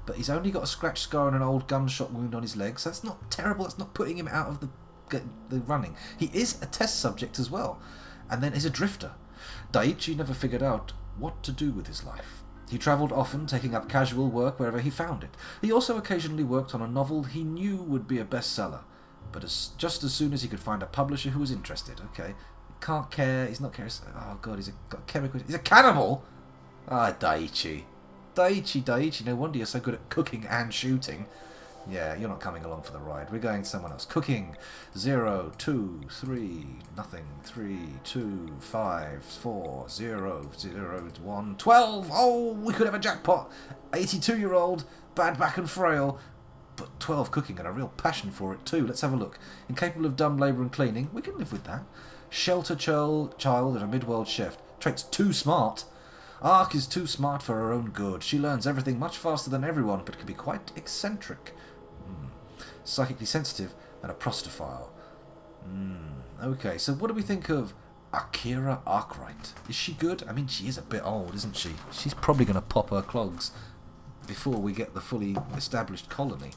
but he's only got a scratch scar and an old gunshot wound on his leg, so that's not terrible. That's not putting him out of the running. He is a test subject as well, and then is a drifter. Daiichi never figured out what to do with his life. He travelled often, taking up casual work wherever he found it. He also occasionally worked on a novel he knew would be a bestseller, but just as soon as he could find a publisher who was interested. Okay, can't care. He's not caring. Oh god, got chemical. He's a cannibal. Ah, Daiichi. Daichi, no wonder you're so good at cooking and shooting. Yeah, you're not coming along for the ride. We're going somewhere else. Cooking. 0, 2, 3, nothing. 3, 2, 5, 4, 0, 0, 1, 12. Oh, we could have a jackpot. 82-year-old, bad back and frail, but 12 cooking and a real passion for it too. Let's have a look. Incapable of dumb labour and cleaning. We can live with that. Shelter child and a mid-world chef. Trait's too smart. Ark is too smart for her own good. She learns everything much faster than everyone, but can be quite eccentric. Psychically sensitive and a prostophile. Okay, so what do we think of Akira Arkwright? Is she good? I mean, she is a bit old, isn't she? She's probably going to pop her clogs before we get the fully established colony.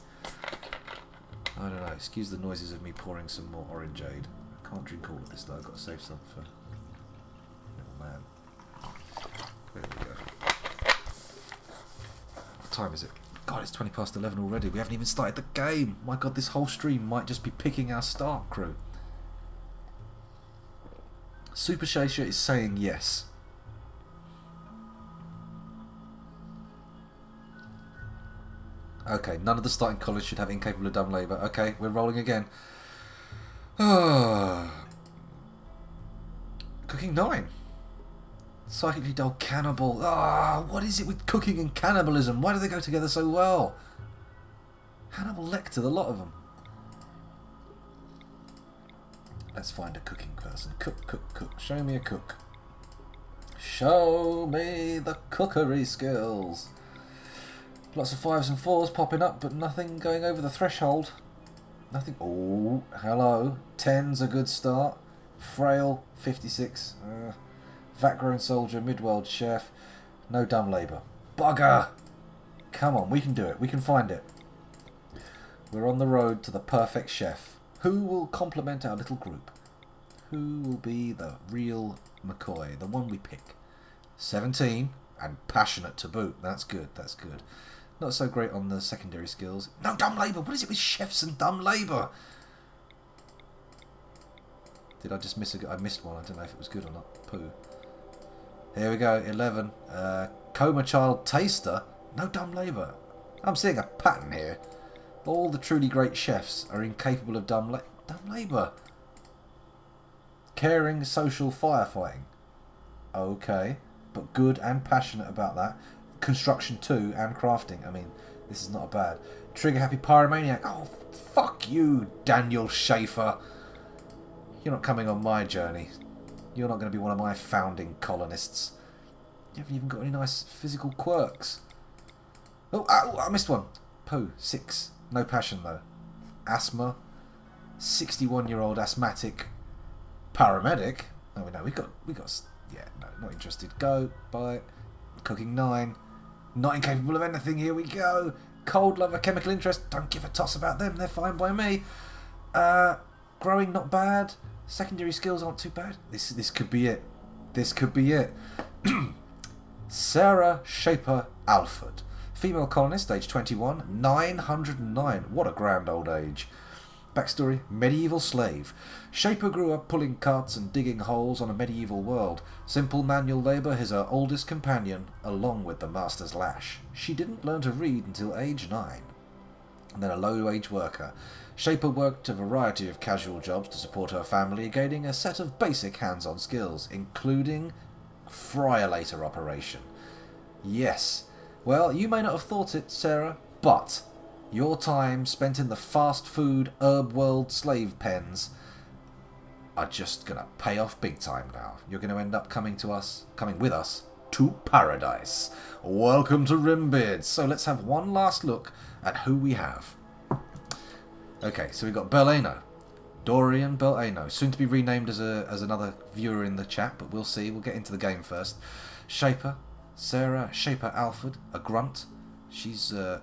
I don't know. Excuse the noises of me pouring some more orangeade. I can't drink all of this though. I've got to save some for little man. There we go. What time is it? God, it's 20 past 11 already. We haven't even started the game. My God, this whole stream might just be picking our start crew. Super Shasha is saying yes. Okay, none of the starting college should have incapable of dumb labour. Okay, we're rolling again. Cooking 9. Psychically dull cannibal. What is it with cooking and cannibalism? Why do they go together so well? Hannibal Lecter, the lot of them. Let's find a cooking person. Cook. Show me a cook. Show me the cookery skills. Lots of 5s and 4s popping up, but nothing going over the threshold. Nothing. Oh, hello. 10's a good start. Frail, 56. Vat-grown soldier, mid-world chef. No dumb labour. Bugger! Come on, we can do it. We can find it. We're on the road to the perfect chef. Who will complement our little group? Who will be the real McCoy? The one we pick. 17 and passionate to boot. That's good. That's good. Not so great on the secondary skills. No dumb labour. What is it with chefs and dumb labour? Did I just miss a... I missed one. I don't know if it was good or not. Poo. Here we go. 11. Coma child taster. No dumb labour. I'm seeing a pattern here. All the truly great chefs are incapable of dumb labour. Caring, social, firefighting. Okay. But good and passionate about that. Construction 2 and crafting. I mean, this is not bad. Trigger happy pyromaniac. Oh, fuck you, Daniel Schaefer. You're not coming on my journey. You're not going to be one of my founding colonists. You haven't even got any nice physical quirks. Oh, I missed one. Pooh, 6. No passion though. Asthma. 61-year-old asthmatic paramedic. Oh no, we got. Yeah, no, not interested. Go. Bye. Cooking 9. Not incapable of anything. Here we go. Cold lover, chemical interest. Don't give a toss about them. They're fine by me. Growing, not bad. Secondary skills aren't too bad. This could be it. This could be it. Sarah Shaper Alford. Female colonist, age 21, 909. What a grand old age. Backstory, medieval slave. Shaper grew up pulling carts and digging holes on a medieval world. Simple manual labour is her oldest companion, along with the master's lash. She didn't learn to read until age 9. And then a low-wage worker. Shaper worked a variety of casual jobs to support her family, gaining a set of basic hands-on skills, including friolator operation. Yes. Well, you may not have thought it, Sarah, but your time spent in the fast food herb world slave pens are just going to pay off big time now. You're going to end up coming with us to paradise. Welcome to Rimbeards. So let's have one last look at who we have. Okay, so we've got Belano. Dorian Belano, soon to be renamed as another viewer in the chat, but we'll see. We'll get into the game first. Shaper, Sarah Shaper Alford, a grunt. She's oh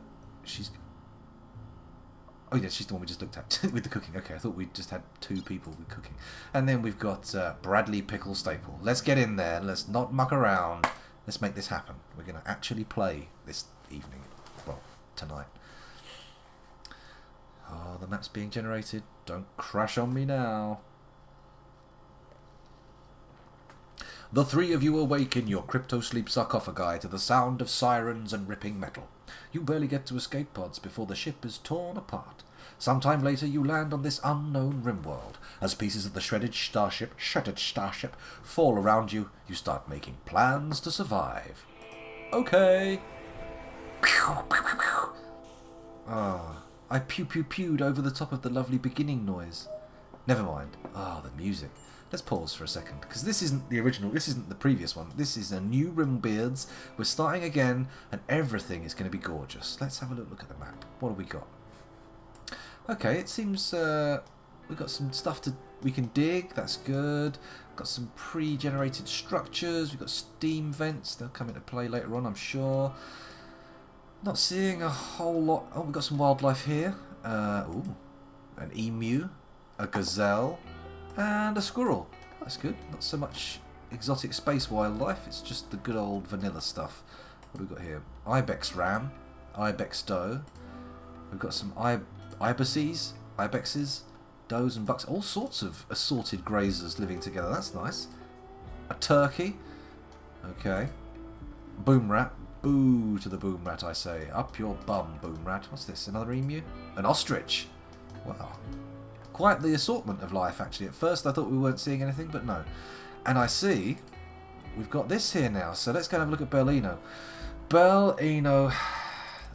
yeah, she's the one we just looked at with the cooking. Okay, I thought we just had 2 people with cooking. And then we've got Bradley Pickle Staple. Let's get in there. Let's not muck around. Let's make this happen. We're going to actually play this evening. Well, tonight. Oh, the map's being generated. Don't crash on me now. The three of you awake in your crypto-sleep sarcophagi to the sound of sirens and ripping metal. You barely get to escape pods before the ship is torn apart. Sometime later you land on this unknown Rimworld. As pieces of the shredded starship, fall around you, you start making plans to survive. Okay. Ah, I pew-pew-pewed over the top of the lovely beginning noise. Never mind. Ah, the music. Let's pause for a second, because this isn't the original, this isn't the previous one. This is a new Rimbeards. We're starting again, and everything is going to be gorgeous. Let's have a look at the map. What have we got? Okay, it seems we've got some stuff we can dig. That's good. Got some pre-generated structures. We've got steam vents. They'll come into play later on, I'm sure. Not seeing a whole lot. Oh, we've got some wildlife here. Ooh, an emu, a gazelle, and a squirrel. That's good. Not so much exotic space wildlife. It's just the good old vanilla stuff. What have we got here? Ibex ram, ibex doe. We've got some ibexes, does and bucks. All sorts of assorted grazers living together. That's nice. A turkey. Okay. Boom rat. Boo to the boom rat, I say. Up your bum, boom rat. What's this? Another emu? An ostrich. Wow. Quite the assortment of life, actually. At first I thought we weren't seeing anything, but no. And I see we've got this here now. So let's go and have a look at Bellino. Bellino,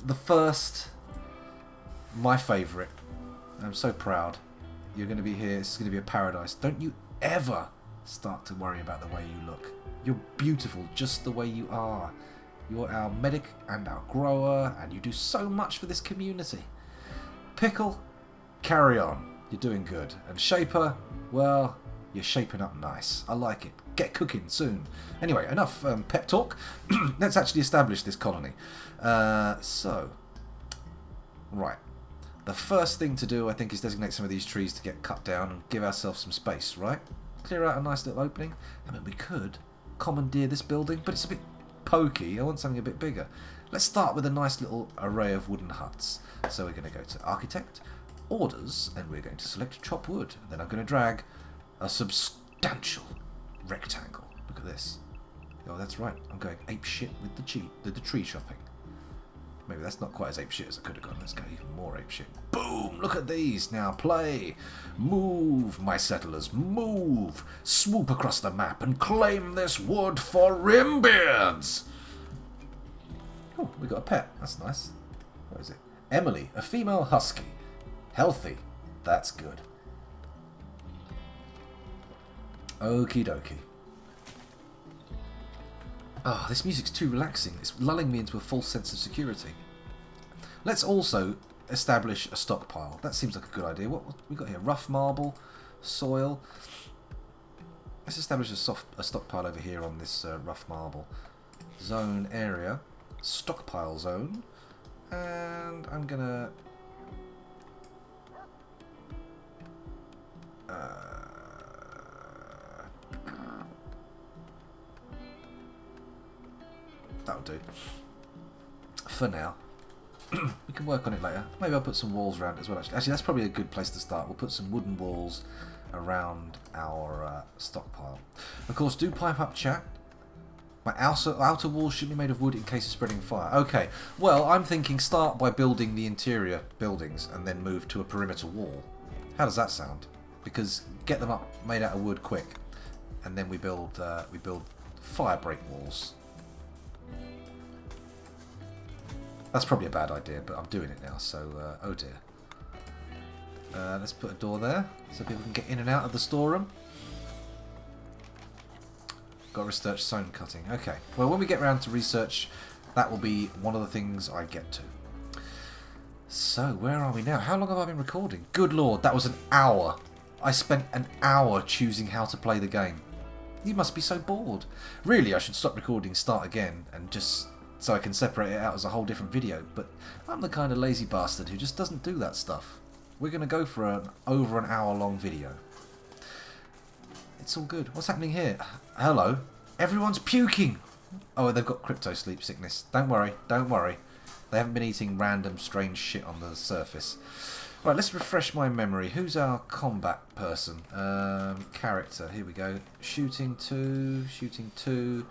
the first, my favourite. I'm so proud. You're going to be here. This is going to be a paradise. Don't you ever start to worry about the way you look. You're beautiful just the way you are. You're our medic and our grower, and you do so much for this community. Pickle, carry on. You're doing good. And Shaper, well, you're shaping up nice. I like it. Get cooking soon. Anyway, enough pep talk. Let's actually establish this colony. Right. The first thing to do, I think, is designate some of these trees to get cut down and give ourselves some space, right? Clear out a nice little opening. I mean, we could commandeer this building, but it's a bit pokey. I want something a bit bigger. Let's start with a nice little array of wooden huts. So we're going to go to Architect, Orders, and we're going to select Chop Wood. And then I'm going to drag a substantial rectangle. Look at this. Oh, that's right. I'm going ape shit with the tree chopping. Maybe that's not quite as ape shit as I could have gone. Let's go even more ape shit. Boom! Look at these. Now play. Move, my settlers. Move. Swoop across the map and claim this wood for Rimbeards. Oh, we got a pet. That's nice. What is it? Emily, a female husky. Healthy. That's good. Okie dokie. Ah, this music's too relaxing. It's lulling me into a false sense of security. Let's also establish a stockpile. That seems like a good idea. What we got here? Rough marble, soil. Let's establish a stockpile over here on this rough marble zone area. Stockpile zone. And I'm gonna that'll do for now. We can work on it later. Maybe I'll put some walls around it as well. Actually, that's probably a good place to start. We'll put some wooden walls around our stockpile. Of course, do pipe up, chat. My outer walls should be made of wood in case of spreading fire. Okay, well, I'm thinking start by building the interior buildings and then move to a perimeter wall. How does that sound? Because get them up made out of wood quick, and then we build fire break walls. That's probably a bad idea, but I'm doing it now, so oh dear. Let's put a door there so people can get in and out of the storeroom. Got research stone cutting. Okay, well, when we get around to research, that will be one of the things I get to. So, where are we now? How long have I been recording? Good lord, that was an hour. I spent an hour choosing how to play the game. You must be so bored. Really, I should stop recording, start again, and just so I can separate it out as a whole different video. But I'm the kind of lazy bastard who just doesn't do that stuff. We're going to go for over an hour long video. It's all good. What's happening here? Hello. Everyone's puking. Oh, they've got crypto sleep sickness. Don't worry. Don't worry. They haven't been eating random strange shit on the surface. Right, let's refresh my memory. Who's our combat person? Character. Here we go. Shooting 2. Shooting 2.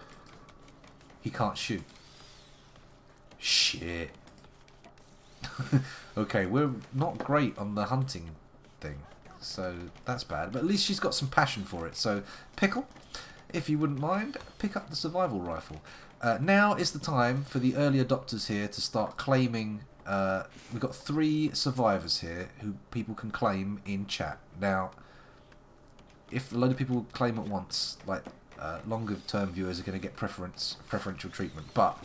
He can't shoot. Shit. Okay, we're not great on the hunting thing. So that's bad. But at least she's got some passion for it. So, Pickle, if you wouldn't mind, pick up the survival rifle. Now is the time for the early adopters here to start claiming. We've got 3 survivors here who people can claim in chat. Now, if a load of people claim at once, like longer term viewers are going to get preferential treatment. But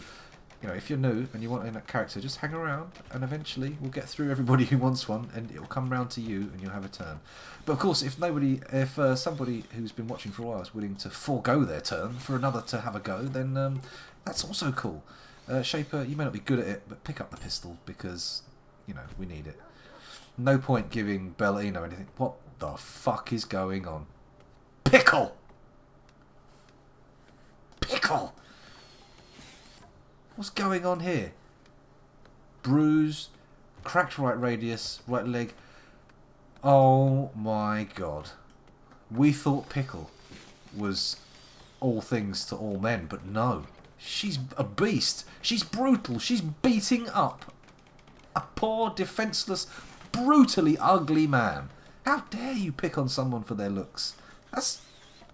you know, if you're new and you want a character, just hang around, and eventually we'll get through everybody who wants one, and it will come round to you, and you'll have a turn. But of course, if somebody who's been watching for a while is willing to forego their turn for another to have a go, then that's also cool. Shaper, you may not be good at it, but pick up the pistol because you know we need it. No point giving Bellino anything. What the fuck is going on? Pickle! Pickle! What's going on here? Bruise, cracked right radius, right leg. Oh my god. We thought Pickle was all things to all men, but no. She's a beast. She's brutal. She's beating up a poor, defenceless, brutally ugly man. How dare you pick on someone for their looks? That's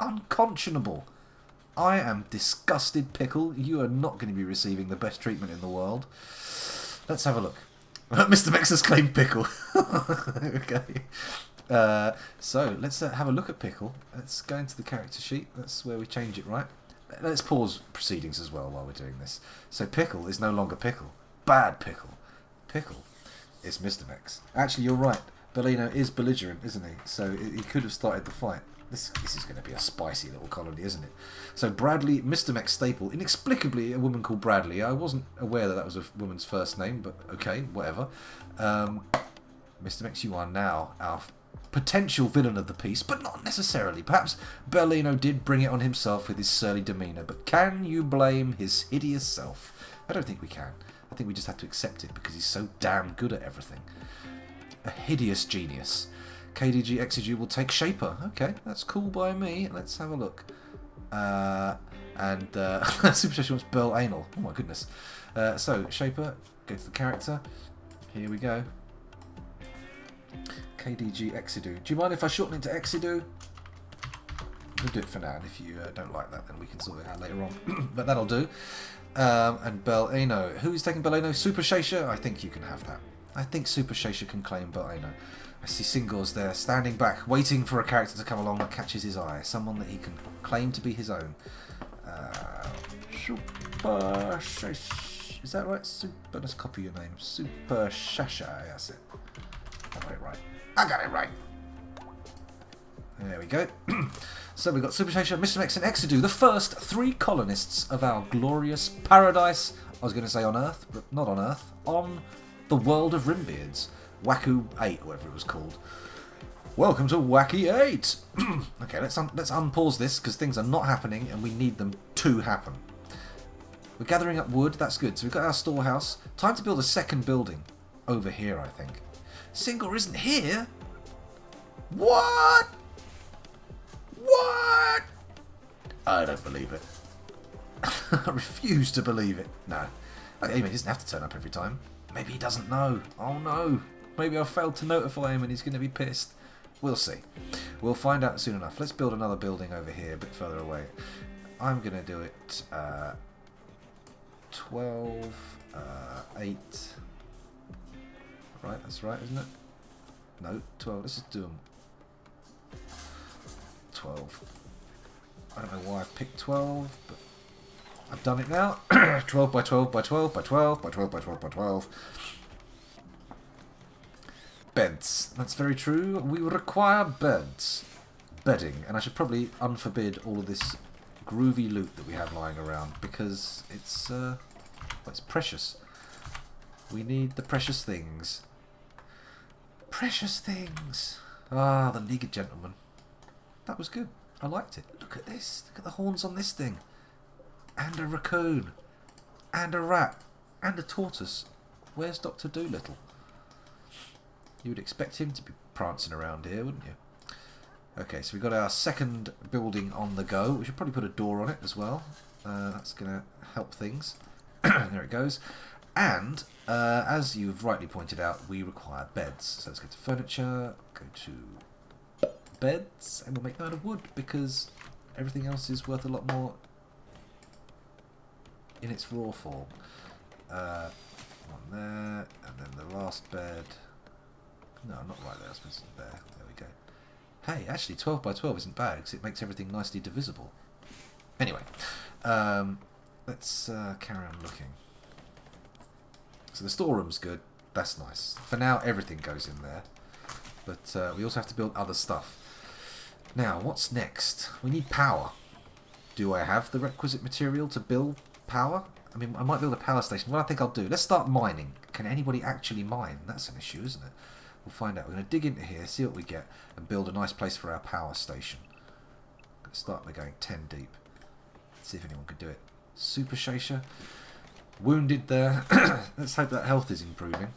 unconscionable. I am disgusted, Pickle. You are not going to be receiving the best treatment in the world. Let's have a look. Mr. Mex has claimed Pickle. Okay. So, let's have a look at Pickle. Let's go into the character sheet. That's where we change it, right? Let's pause proceedings as well while we're doing this. So, Pickle is no longer Pickle. Bad Pickle. Pickle is Mr. Mex. Actually, you're right. Bellino is belligerent, isn't he? So, he could have started the fight. This is going to be a spicy little colony, isn't it? So Bradley, Mr. Mex staple. Inexplicably, a woman called Bradley. I wasn't aware that that was a woman's first name, but okay, whatever. Mr. Mex, you are now our potential villain of the piece, but not necessarily. Perhaps Bellino did bring it on himself with his surly demeanour, but can you blame his hideous self? I don't think we can. I think we just have to accept it because he's so damn good at everything. A hideous genius. KDG Exegy will take Shaper. Okay, that's cool by me. Let's have a look. Super Shaper wants Burl Anal. Oh my goodness. So, Shaper, go to the character. Here we go. KDG Exidu. Do you mind if I shorten it to Exidu? We'll do it for now, and if you don't like that, then we can sort it out later on. But that'll do. And Bellano. Who's taking Bellano? Super Shasha? I think you can have that. I think Super Shasha can claim Bellano. I see Singor's there, standing back, waiting for a character to come along that catches his eye. Someone that he can claim to be his own. Super Shasha. Is that right? Super. Let's copy your name. Super Shasha. That's it. I got it right. I got it right. There we go. So we've got Super Shasha, Mr. Mex, and Exidu, the first 3 colonists of our glorious paradise. I was going to say on Earth, but not on Earth. On the world of Rimbeards. Waku 8, whatever it was called. Welcome to Wacky 8! Okay, let's unpause this, because things are not happening, and we need them to happen. We're gathering up wood, that's good. So we've got our storehouse. Time to build a second building. Over here, I think. Singor isn't here? What? What? I don't believe it. I refuse to believe it. No. Okay, he doesn't have to turn up every time. Maybe he doesn't know. Oh no. Maybe I failed to notify him and he's going to be pissed. We'll see. We'll find out soon enough. Let's build another building over here a bit further away. I'm going to do it 12, 8. Right, that's right, isn't it? No, 12. Let's just do them. 12. I don't know why I've picked 12, but I've done it now. 12 by 12 by 12 by 12 by 12 by 12 by 12. Beds. That's very true. We require beds. Bedding. And I should probably unforbid all of this groovy loot that we have lying around because it's precious. We need the precious things. Precious things. Ah, the League of Gentlemen. That was good. I liked it. Look at this. Look at the horns on this thing. And a raccoon. And a rat. And a tortoise. Where's Dr. Dolittle? You would expect him to be prancing around here, wouldn't you? Okay, so we've got our second building on the go. We should probably put a door on it as well. That's going to help things. There it goes. And, as you've rightly pointed out, we require beds. So let's go to furniture, go to beds, and we'll make them out of wood because everything else is worth a lot more in its raw form. One there, and then the last bed. No, not right there, I suppose it's there. There we go. Hey, actually 12 by 12 isn't bad because it makes everything nicely divisible. Anyway, let's carry on looking. So the storeroom's good. That's nice. For now, everything goes in there. But we also have to build other stuff. Now, what's next? We need power. Do I have the requisite material to build power? I mean, I might build a power station. What I think I'll do, let's start mining. Can anybody actually mine? That's an issue, isn't it? We'll find out. We're going to dig into here, see what we get, and build a nice place for our power station. Let's start by going 10 deep. Let's see if anyone can do it. Super Shasha. Wounded there. Let's hope that health is improving.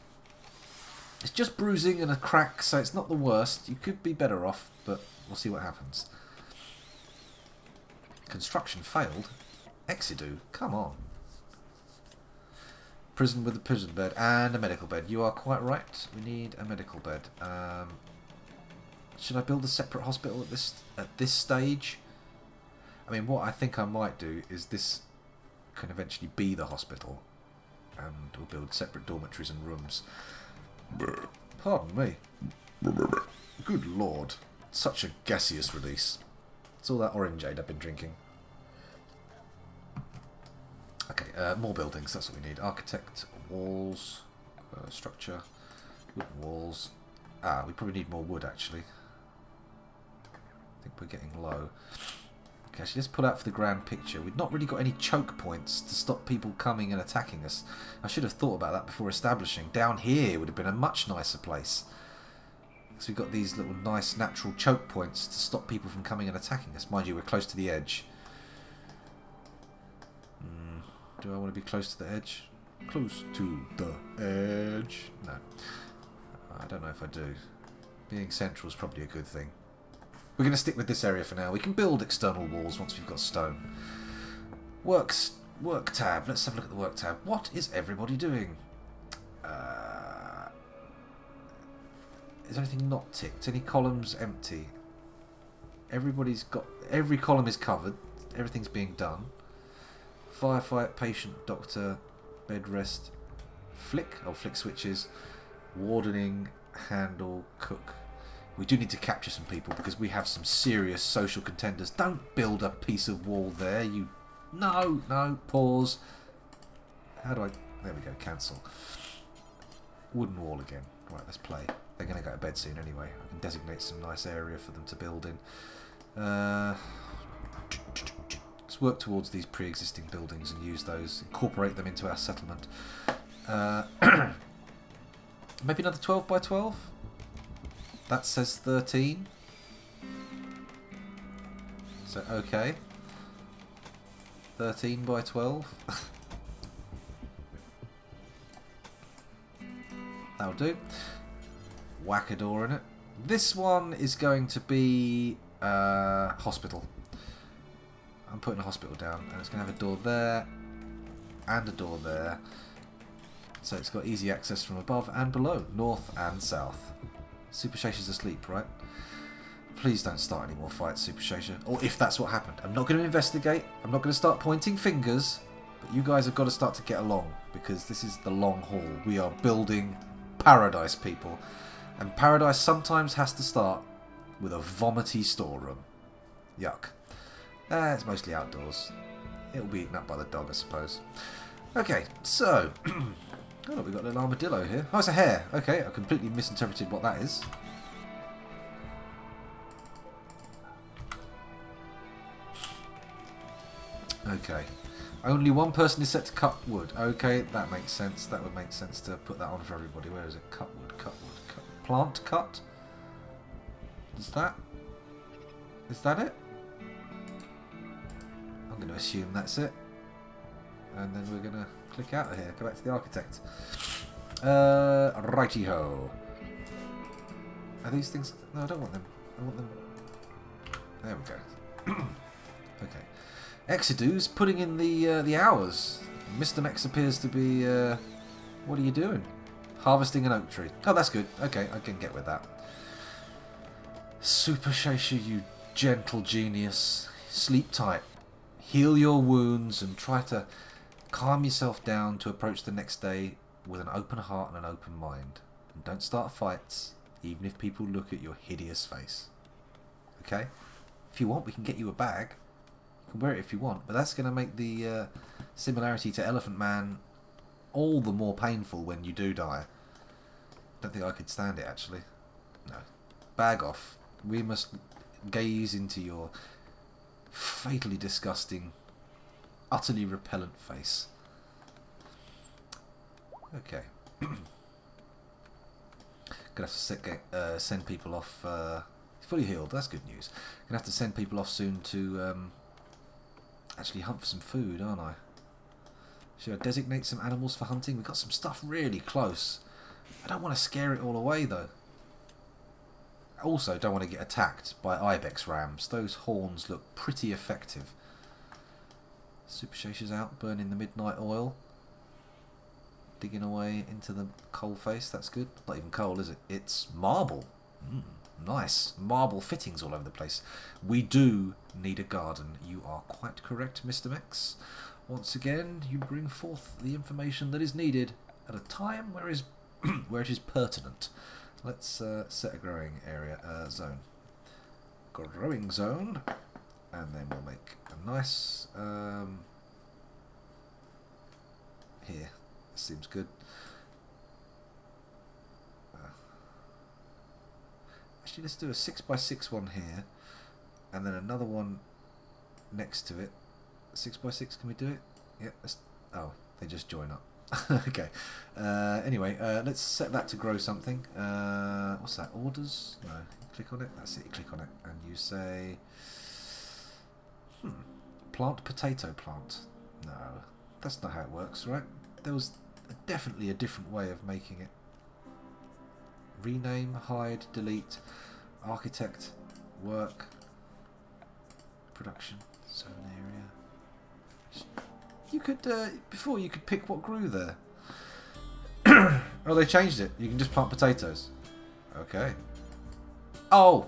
It's just bruising and a crack, so it's not the worst. You could be better off, but we'll see what happens. Construction failed. Exidu, come on. Prison with a prison bed and a medical bed. You are quite right. We need a medical bed. Should I build a separate hospital at this stage? I mean, what I think I might do is this can eventually be the hospital, and we'll build separate dormitories and rooms. Pardon me. Good lord. Such a gaseous release. It's all that orangeade I've been drinking. Okay, more buildings. That's what we need. Architect, walls, structure, wooden walls. We probably need more wood, actually. I think we're getting low. Okay, actually, let's put out for the grand picture. We've not really got any choke points to stop people coming and attacking us. I should have thought about that before establishing. Down here would have been a much nicer place. So we've got these little nice natural choke points to stop people from coming and attacking us. Mind you, we're close to the edge. Do I want to be close to the edge? Close to the edge? No. I don't know if I do. Being central is probably a good thing. We're going to stick with this area for now. We can build external walls once we've got stone. Work tab. Let's have a look at the work tab. What is everybody doing? Is anything not ticked? Any columns empty? Every column is covered. Everything's being done. Firefight, patient, doctor, bed rest, flick switches, wardening, handle, cook. We do need to capture some people because we have some serious social contenders. Don't build a piece of wall there. No, pause. How do I... There we go, cancel. Wooden wall again. Right, let's play. They're going to go to bed soon anyway. I can designate some nice area for them to build in. Let's work towards these pre-existing buildings and use those, incorporate them into our settlement. Maybe another 12 by 12? That says 13. So, okay. 13 by 12. That'll do. Whack a door in it. This one is going to be hospital. I'm putting a hospital down, and it's going to have a door there and a door there. So it's got easy access from above and below, north and south. Super Shasha's asleep, right? Please don't start any more fights, Super Shasha. Or if that's what happened. I'm not going to investigate. I'm not going to start pointing fingers. But you guys have got to start to get along, because this is the long haul. We are building paradise, people. And paradise sometimes has to start with a vomity storeroom. Yuck. It's mostly outdoors. It'll be eaten up by the dog, I suppose. Okay, so... oh, look, we've got a little armadillo here. Oh, it's a hare. Okay, I completely misinterpreted what that is. Okay. Only one person is set to cut wood. Okay, that makes sense. That would make sense to put that on for everybody. Where is it? Cut wood, cut wood, cut wood. Plant cut? Is that it? I'm going to assume that's it. And then we're going to click out of here. Go back to the architect. Righty-ho. Are these things... No, I don't want them. I want them... There we go. Okay. Exidu's putting in the hours. Mr. Mex appears to be... what are you doing? Harvesting an oak tree. Oh, that's good. Okay, I can get with that. Super Shasha, you gentle genius. Sleep tight. Heal your wounds and try to calm yourself down to approach the next day with an open heart and an open mind. And don't start fights, even if people look at your hideous face. Okay? If you want, we can get you a bag. You can wear it if you want, but that's going to make the similarity to Elephant Man all the more painful when you do die. Don't think I could stand it, actually. No. Bag off. We must gaze into your fatally disgusting, utterly repellent face. Okay. Gonna have to send people off. He's fully healed. That's good news. Gonna have to send people off soon to actually hunt for some food, aren't I? Should I designate some animals for hunting? We've got some stuff really close. I don't want to scare it all away though. Also, don't want to get attacked by ibex rams. Those horns look pretty effective. Super Shasha's out, burning the midnight oil. Digging away into the coal face. That's good. Not even coal, is it? It's marble. Nice. Marble fittings all over the place. We do need a garden. You are quite correct, Mr. Mex. Once again, you bring forth the information that is needed at a time where it is pertinent. Let's set a growing area zone. Growing zone, and then we'll make a nice here. Seems good. Actually, let's do a 6x6 one here, and then another one next to it. 6x6, can we do it? Yep. Oh, they just join up. Okay. Anyway, let's set that to grow something. What's that? Orders? No. Click on it. That's it. You click on it, and you say, plant potato plant. No, that's not how it works, right? There was definitely a different way of making it. Rename, hide, delete, architect, work, production, zone area. You could, before you could pick what grew there. Oh, they changed it. You can just plant potatoes. Okay. Oh,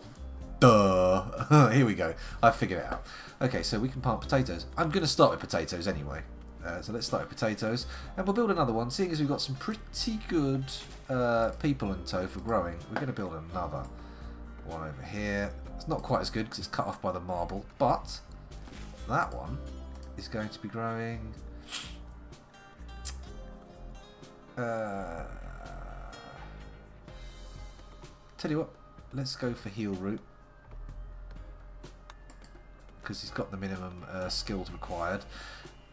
duh. Here we go. I figured it out. Okay, so we can plant potatoes. I'm going to start with potatoes anyway. So let's start with potatoes. And we'll build another one. Seeing as we've got some pretty good people in tow for growing, we're going to build another one over here. It's not quite as good because it's cut off by the marble. But that one is going to be growing. Tell you what, let's go for heal root because he's got the minimum skills required.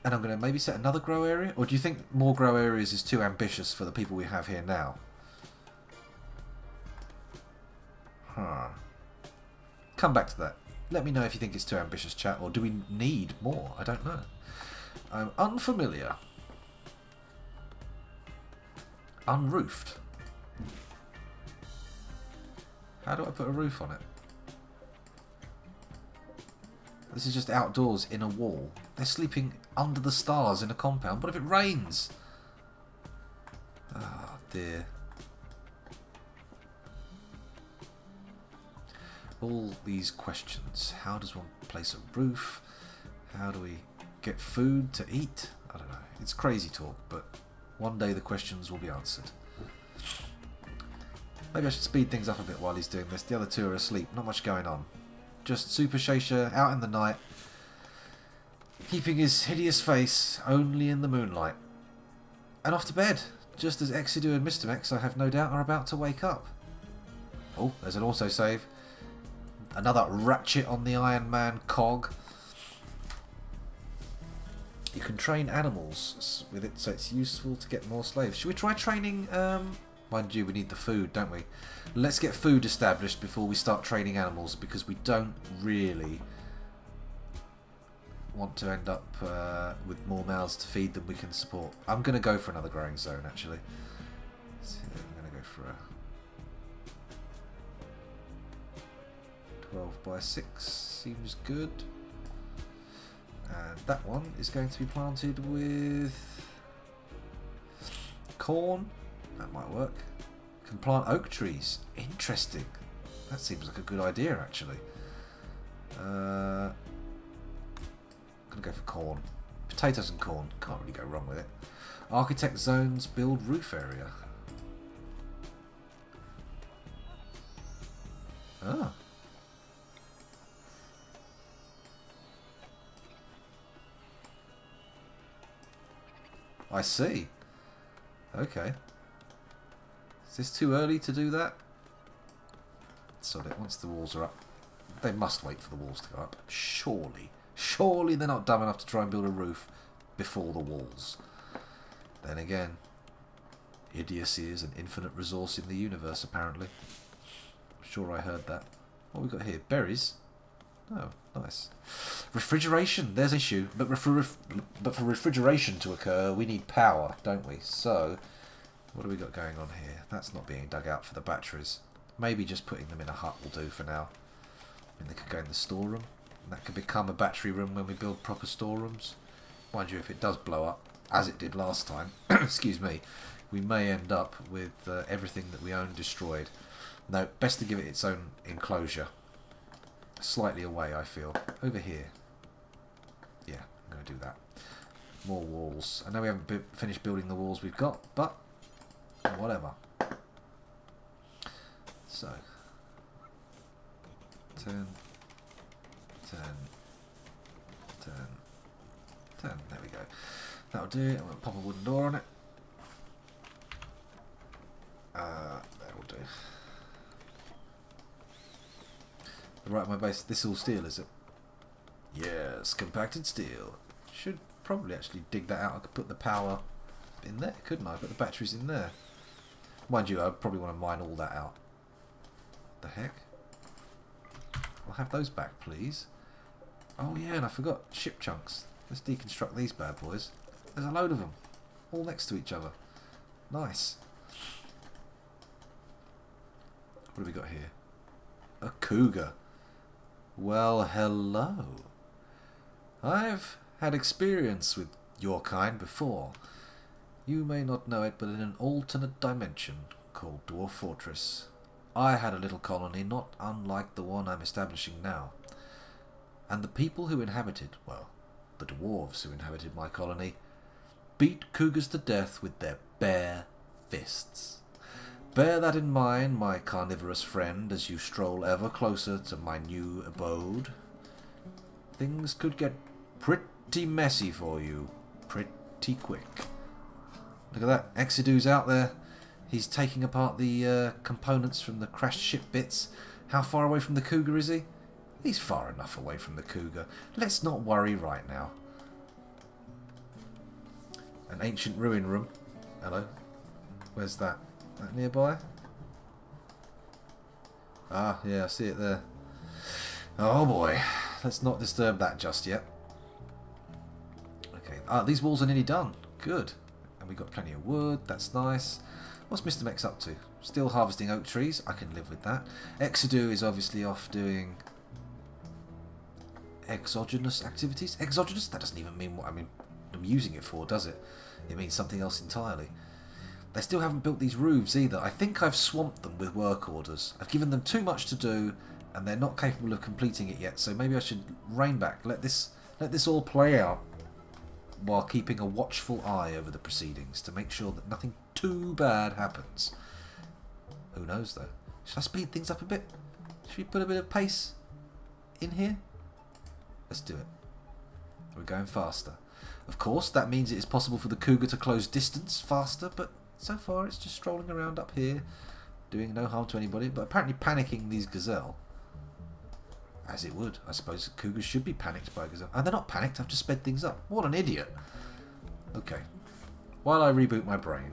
And I'm going to maybe set another grow area, or do you think more grow areas is too ambitious for the people we have here now? Come back to that. Let me know if you think it's too ambitious, chat, or do we need more? I don't know. I'm unfamiliar. Unroofed. How do I put a roof on it? This is just outdoors in a wall. They're sleeping under the stars in a compound. What if it rains? Oh dear. All these questions. How does one place a roof? How do we get food to eat? I don't know. It's crazy talk, but one day the questions will be answered. Maybe I should speed things up a bit while he's doing this. The other two are asleep. Not much going on. Just Super Shasha out in the night, keeping his hideous face only in the moonlight. And off to bed, just as Exidu and Mr. Mex, I have no doubt, are about to wake up. Oh, there's an autosave. Another ratchet on the Iron Man cog. You can train animals with it, so it's useful to get more slaves. Should we try training... Mind you, we need the food, don't we? Let's get food established before we start training animals, because we don't really want to end up with more mouths to feed than we can support. I'm going to go for another growing zone, actually. So I'm going to go for 12 by 6 seems good. And that one is going to be planted with corn. That might work. Can plant oak trees. Interesting. That seems like a good idea, actually. I'm going to go for corn. Potatoes and corn. Can't really go wrong with it. Architect zones, build roof area. Ah. I see. Okay. Is this too early to do that? Sod it, once the walls are up. They must wait for the walls to go up. Surely. Surely they're not dumb enough to try and build a roof before the walls. Then again, idiocy is an infinite resource in the universe, apparently. I'm sure I heard that. What have we got here? Berries? Oh, nice. Refrigeration, there's issue. But for refrigeration to occur, we need power, don't we? So, what have we got going on here? That's not being dug out for the batteries. Maybe just putting them in a hut will do for now. I mean, they could go in the storeroom. And that could become a battery room when we build proper storerooms. Mind you, if it does blow up, as it did last time, excuse me, we may end up with everything that we own destroyed. No, best to give it its own enclosure. Slightly away, I feel. Over here. Yeah, I'm going to do that. More walls. I know we haven't finished building the walls we've got, but whatever. So, 10, 10, 10, 10. There we go. That'll do it. I'm going to pop a wooden door on it. That'll do. Right, my base. This is all steel, is it? Yes, compacted steel. Should probably actually dig that out. I could put the power in there, couldn't I? Put the batteries in there. Mind you, I'd probably want to mine all that out. The heck? I'll have those back, please. Oh yeah, and I forgot ship chunks. Let's deconstruct these bad boys. There's a load of them, all next to each other. Nice. What have we got here? A cougar. Well, hello. I've had experience with your kind before. You may not know it, but in an alternate dimension called Dwarf Fortress, I had a little colony not unlike the one I'm establishing now. And the people who inhabited, well, the dwarves who inhabited my colony, beat cougars to death with their bare fists. Bear that in mind, my carnivorous friend, as you stroll ever closer to my new abode. Things could get pretty messy for you, pretty quick. Look at that, Exidu's out there. He's taking apart the components from the crashed ship bits. How far away from the cougar is he? He's far enough away from the cougar. Let's not worry right now. An ancient ruin room. Hello. Where's that? That nearby? Ah, yeah, I see it there. Oh boy. Let's not disturb that just yet. Okay. Ah, these walls are nearly done. Good. And we've got plenty of wood. That's nice. What's Mr. Mex up to? Still harvesting oak trees. I can live with that. Exidu is obviously off doing exogenous activities. Exogenous? That doesn't even mean what I'm using it for, does it? It means something else entirely. They still haven't built these roofs either. I think I've swamped them with work orders. I've given them too much to do, and they're not capable of completing it yet. So maybe I should rein back. Let this all play out, while keeping a watchful eye over the proceedings to make sure that nothing too bad happens. Who knows though? Should I speed things up a bit? Should we put a bit of pace in here? Let's do it. We're going faster. Of course, that means it is possible for the cougar to close distance faster, but so far it's just strolling around up here, doing no harm to anybody, but apparently panicking these gazelle. As it would. I suppose cougars should be panicked by a gazelle. And they're not panicked, I've just sped things up. What an idiot. Okay. While I reboot my brain,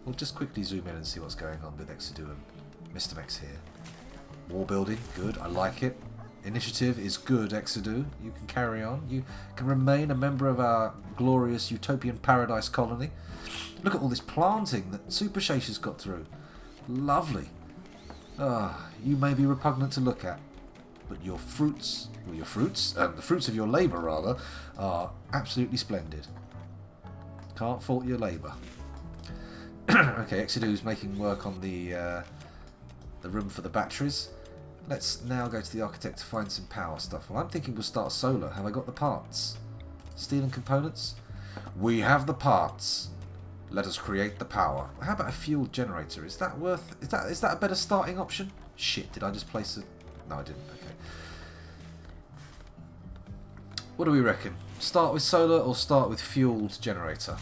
we'll just quickly zoom in and see what's going on with Exidu and Mr. Mex here. Wall building, good, I like it. Initiative is good, Exidu. You can carry on. You can remain a member of our glorious utopian paradise colony. Look at all this planting that Super Shasha's got through. Lovely. Ah, you may be repugnant to look at, but your fruits, or the fruits of your labour rather, are absolutely splendid. Can't fault your labour. Okay, Exidu's making work on the room for the batteries. Let's now go to the architect to find some power stuff. Well, I'm thinking we'll start solar. Have I got the parts? Steel and components? We have the parts. Let us create the power. How about a fuel generator? Is that worth... Is that a better starting option? Shit, did I just place a... No, I didn't. Okay. What do we reckon? Start with solar or start with fueled generator?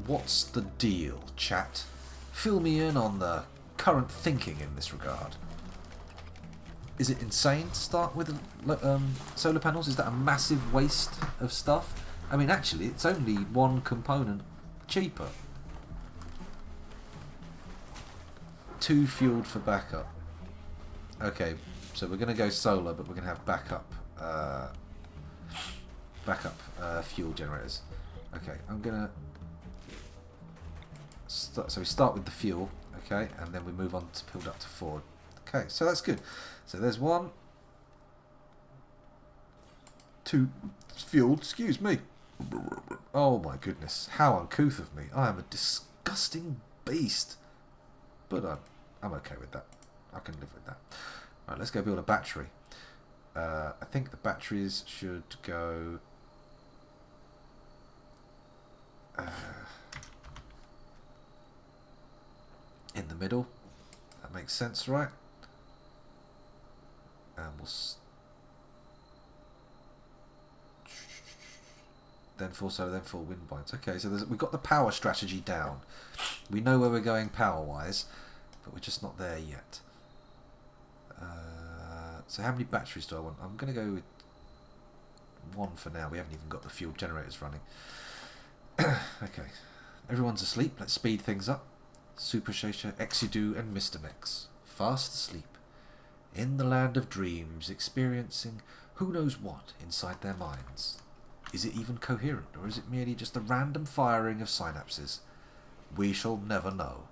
What's the deal, chat? Fill me in on the current thinking in this regard. Is it insane to start with solar panels? Is that a massive waste of stuff? I mean, actually, it's only one component cheaper. 2 fueled for backup. Okay, so we're going to go solar, but we're going to have backup fuel generators. Okay, I'm going to... So we start with the fuel, okay, and then we move on to build up to 4. Okay, so that's good. So there's 1, 2 fueled, excuse me. Oh my goodness, how uncouth of me. I am a disgusting beast. But I'm okay with that. I can live with that. Right, let's go build a battery. I think the batteries should go... in the middle. That makes sense, right? And we'll... Then 4 solar, then 4 wind binds. Okay, so we've got the power strategy down. We know where we're going power-wise, but we're just not there yet. So how many batteries do I want? I'm going to go with 1 for now. We haven't even got the fuel generators running. Okay, everyone's asleep. Let's speed things up. Super Shasha, Exidu, and Mr. Mix. Fast asleep. In the land of dreams, experiencing who knows what inside their minds. Is it even coherent, or is it merely just a random firing of synapses? We shall never know.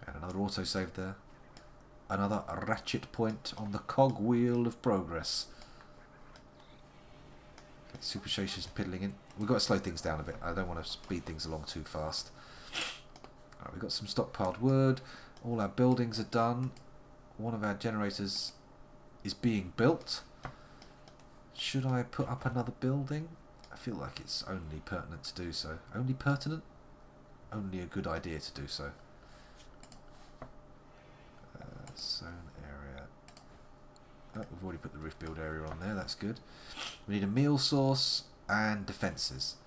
And another autosave there. Another ratchet point on the cogwheel of progress. Okay, Super Shasha's piddling in. We've got to slow things down a bit. I don't want to speed things along too fast. Alright, we've got some stockpiled wood. All our buildings are done. One of our generators is being built. Should I put up another building? I feel like it's only pertinent to do so. Only pertinent? Only a good idea to do so. Zone area. Oh, we've already put the roof build area on there. That's good. We need a meal source and defences.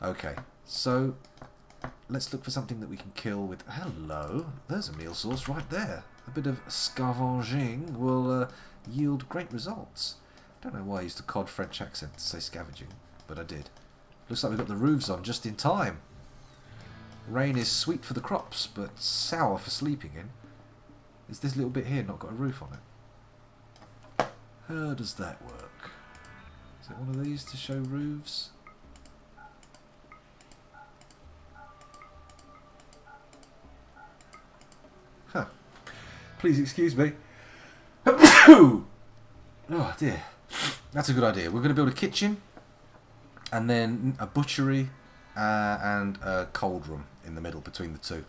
Okay, so let's look for something that we can kill with... Hello, there's a meal source right there. A bit of scavenging will yield great results. I don't know why I used a cod French accent to say scavenging, but I did. Looks like we've got the roofs on just in time. Rain is sweet for the crops, but sour for sleeping in. Is this little bit here not got a roof on it? How does that work? Is it one of these to show roofs? Huh. Please excuse me. Oh dear. That's a good idea. We're going to build a kitchen and then a butchery and a cold room in the middle between the two.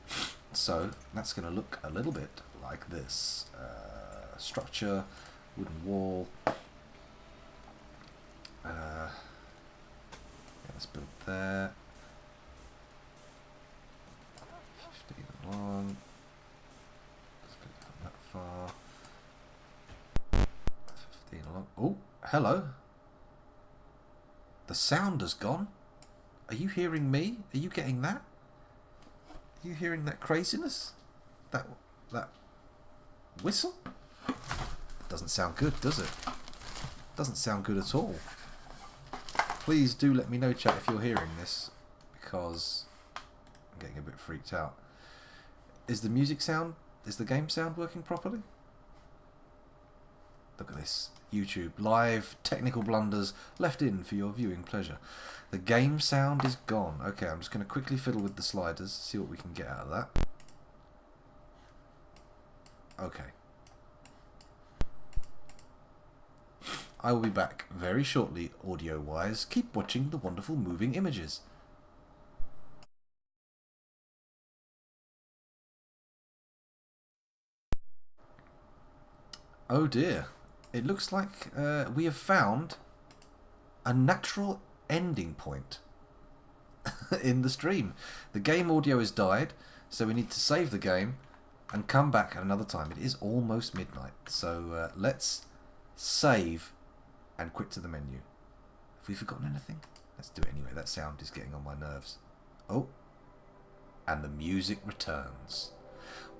So that's going to look a little bit like this. Structure, wooden wall. Yeah, let's build there. 15 along. Let's go that far. 15 along. Oh, hello. The sound has gone. Are you hearing me? Are you getting that? Are you hearing that craziness? That whistle? Doesn't sound good, does it? Doesn't sound good at all. Please do let me know, chat, if you're hearing this, because I'm getting a bit freaked out. Is the music sound, is the game sound working properly? Look at this. YouTube, live technical blunders left in for your viewing pleasure. The game sound is gone. Okay, I'm just going to quickly fiddle with the sliders, see what we can get out of that. Okay, I will be back very shortly, audio-wise. Keep watching the wonderful moving images. Oh dear. It looks like we have found a natural ending point in the stream. The game audio has died, so we need to save the game and come back at another time. It is almost midnight, so let's save and quit to the menu. Have we forgotten anything? Let's do it anyway. That sound is getting on my nerves. Oh, and the music returns.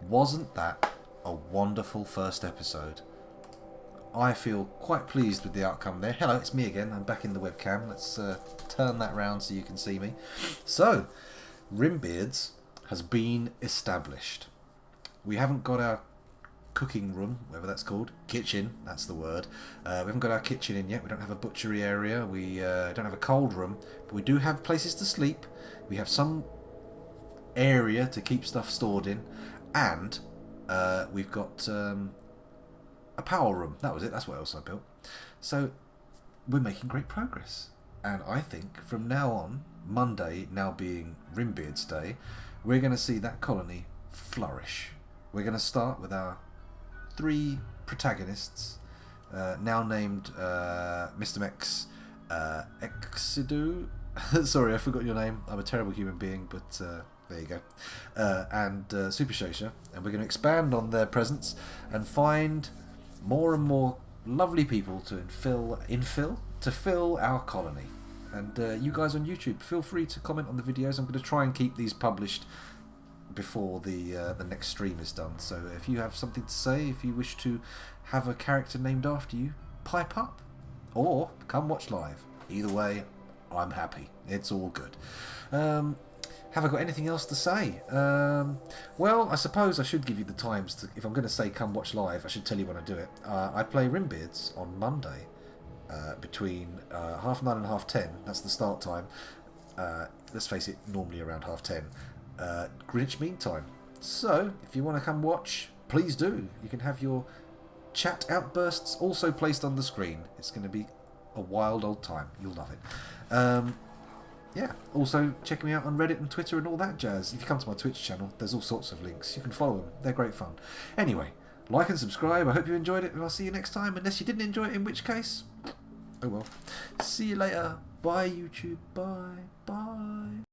Wasn't that a wonderful first episode? I feel quite pleased with the outcome there. Hello, it's me again. I'm back in the webcam. Let's turn that round so you can see me. So, Rimbeards has been established. We haven't got our cooking room, whatever that's called. Kitchen, that's the word. We haven't got our kitchen in yet. We don't have a butchery area. We don't have a cold room. But we do have places to sleep. We have some area to keep stuff stored in. And we've got a power room. That was it. That's what else I built. So we're making great progress. And I think from now on, Monday now being Rimbeards Day, we're going to see that colony flourish. We're going to start with our 3 protagonists, now named Mr. Mex Exidu. Sorry, I forgot your name. I'm a terrible human being, but there you go. And Super Shasha. And we're going to expand on their presence and find more and more lovely people to fill our colony. And you guys on YouTube, feel free to comment on the videos. I'm going to try and keep these published before the next stream is done. So if you have something to say, if you wish to have a character named after you, pipe up or come watch live. Either way, I'm happy. It's all good. Have I got anything else to say? Well, I suppose I should give you the times. If I'm going to say come watch live, I should tell you when I do it. I play Rimbeards on Monday between 9:30 and 10:30. That's the start time. Let's face it, normally around 10:30. Greenwich Mean Time. So, if you want to come watch, please do. You can have your chat outbursts also placed on the screen. It's going to be a wild old time. You'll love it. Yeah, also check me out on Reddit and Twitter and all that jazz. If you come to my Twitch channel, there's all sorts of links. You can follow them. They're great fun. Anyway, like and subscribe. I hope you enjoyed it, and I'll see you next time. Unless you didn't enjoy it, in which case, oh well. See you later. Bye, YouTube. Bye. Bye.